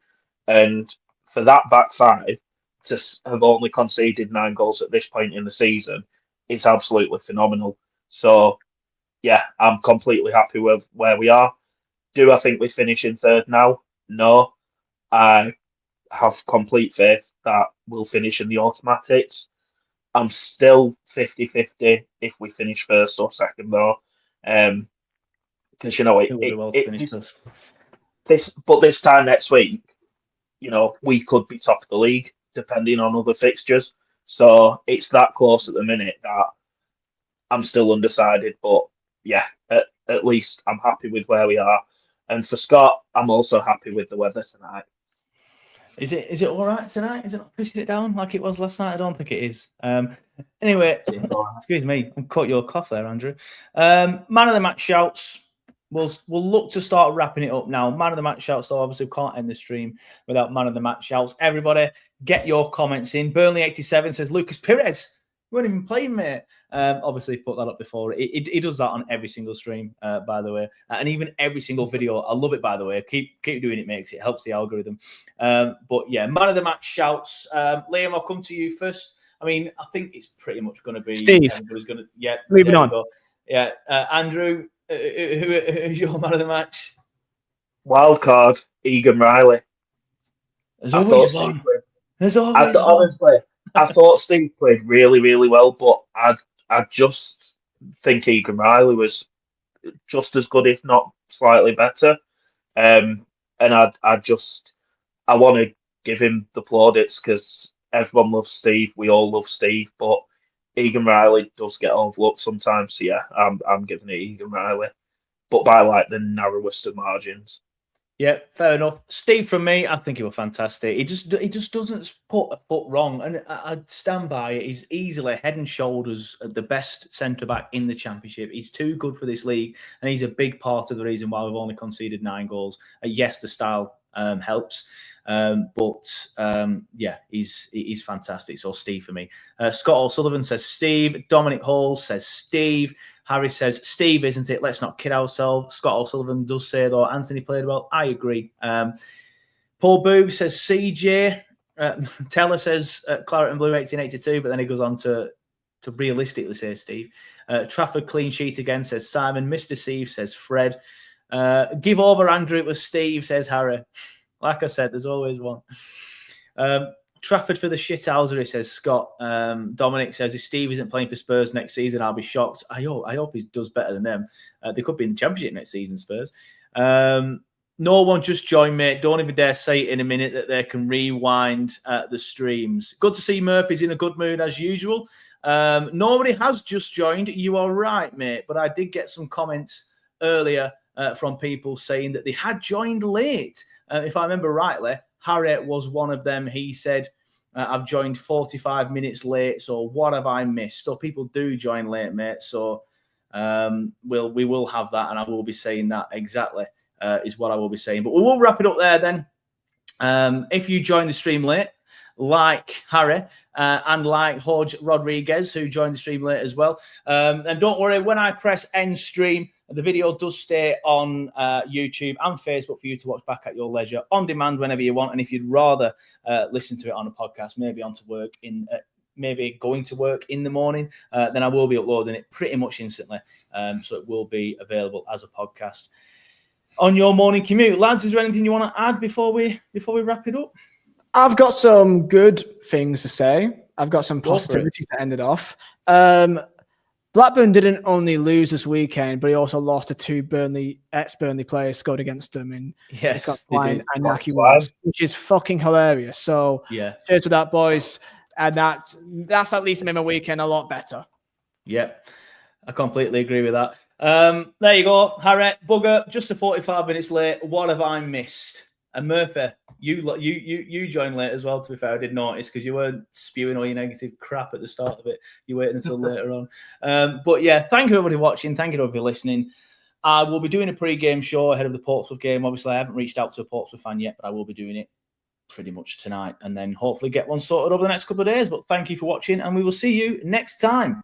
And for that back five to have only conceded 9 goals at this point in the season is absolutely phenomenal. So, yeah, I'm completely happy with where we are. Do I think we finish in third now? No. I have complete faith that we'll finish in the automatics. I'm still 50-50 if we finish first or second, though. Because, this time next week, we could be top of the league, depending on other fixtures. So it's that close at the minute that I'm still undecided. But, yeah, at least I'm happy with where we are. And for Scott, I'm also happy with the weather tonight. Is it all right tonight? Is it not pushing it down like it was last night? I don't think it is. Anyway, excuse me, I caught your cough there, Andrew. Man of the match shouts. We'll look to start wrapping it up now. Man of the match shouts, though, obviously we can't end the stream without man of the match shouts. Everybody, get your comments in. Burnley87 says Lucas Pires. weren't even playing, mate. Obviously, put that up before. He does that on every single stream, by the way, and even every single video. I love it, by the way. Keep doing it, makes it helps the algorithm. But yeah, man of the match shouts. Liam, I'll come to you first. I mean, I think it's pretty much going to be Steve. Everybody's going to, yeah. Moving on. Go. Yeah, Andrew, who's your man of the match? Wild card, Egan Riley. There's always one. There's always one. Honestly, I thought Steve played really, really well, but I just think Egan Riley was just as good, if not slightly better. And I want to give him the plaudits because everyone loves Steve. We all love Steve, but Egan Riley does get overlooked sometimes. So yeah, I'm giving it Egan Riley, but by like the narrowest of margins. Yeah, fair enough. Steve, from me, I think he was fantastic. He just doesn't put a foot wrong, and I'd stand by it. He's easily head and shoulders the best centre back in the Championship. He's too good for this league, and he's a big part of the reason why we've only conceded 9 goals. Yes, the style helps, but yeah, he's fantastic. So Steve for me. Scott O'Sullivan says Steve. Dominic Hall says Steve. Harry says Steve, isn't it? Let's not kid ourselves. Scott O'Sullivan does say, though, Anthony played well. I agree. Paul Booth says CJ. Teller says Claret and Blue 1882, but then he goes on to realistically say Steve. Trafford clean sheet again, says Simon. Mr. Steve says Fred. Give over, Andrew. It was Steve, says Harry. Like I said, there's always one. Trafford for the shithouser, he says Scott. Dominic says if Steve isn't playing for Spurs next season, I'll be shocked. I hope he does better than them. They could be in the Championship next season, Spurs. No one just joined, mate. Don't even dare say it in a minute that they can rewind the streams. Good to see Murphy's in a good mood as usual. Nobody has just joined. You are right, mate. But I did get some comments earlier from people saying that they had joined late. If I remember rightly, Harry was one of them. He said, I've joined 45 minutes late, so what have I missed? So people do join late, mate. So we will have that, and I will be saying that exactly is what I will be saying. But we will wrap it up there then. If you join the stream late, like Harry and like Jorge Rodriguez, who joined the stream late as well. And don't worry, when I press end stream, the video does stay on YouTube and Facebook for you to watch back at your leisure, on demand whenever you want. And if you'd rather listen to it on a podcast, maybe maybe going to work in the morning, then I will be uploading it pretty much instantly. So it will be available as a podcast on your morning commute. Lads, is there anything you want to add before we wrap it up? I've got some good things to say. I've got some positivity to end it off. Blackburn didn't only lose this weekend, but he also lost to 2 ex-Burnley players scored against them in Scott Klein and Naki Wise, which is fucking hilarious. So yeah, cheers to that, boys. And that's at least made my weekend a lot better. Yep, I completely agree with that. There you go, Harry. Bugger, just 45 minutes late. What have I missed? And Murphy, you joined late as well, to be fair. I did notice because you weren't spewing all your negative crap at the start of it. You waited until later on. But yeah, thank you everybody watching. Thank you everybody for listening. I will be doing a pre-game show ahead of the Portsmouth game. Obviously, I haven't reached out to a Portsmouth fan yet, but I will be doing it pretty much tonight and then hopefully get one sorted over the next couple of days. But thank you for watching and we will see you next time.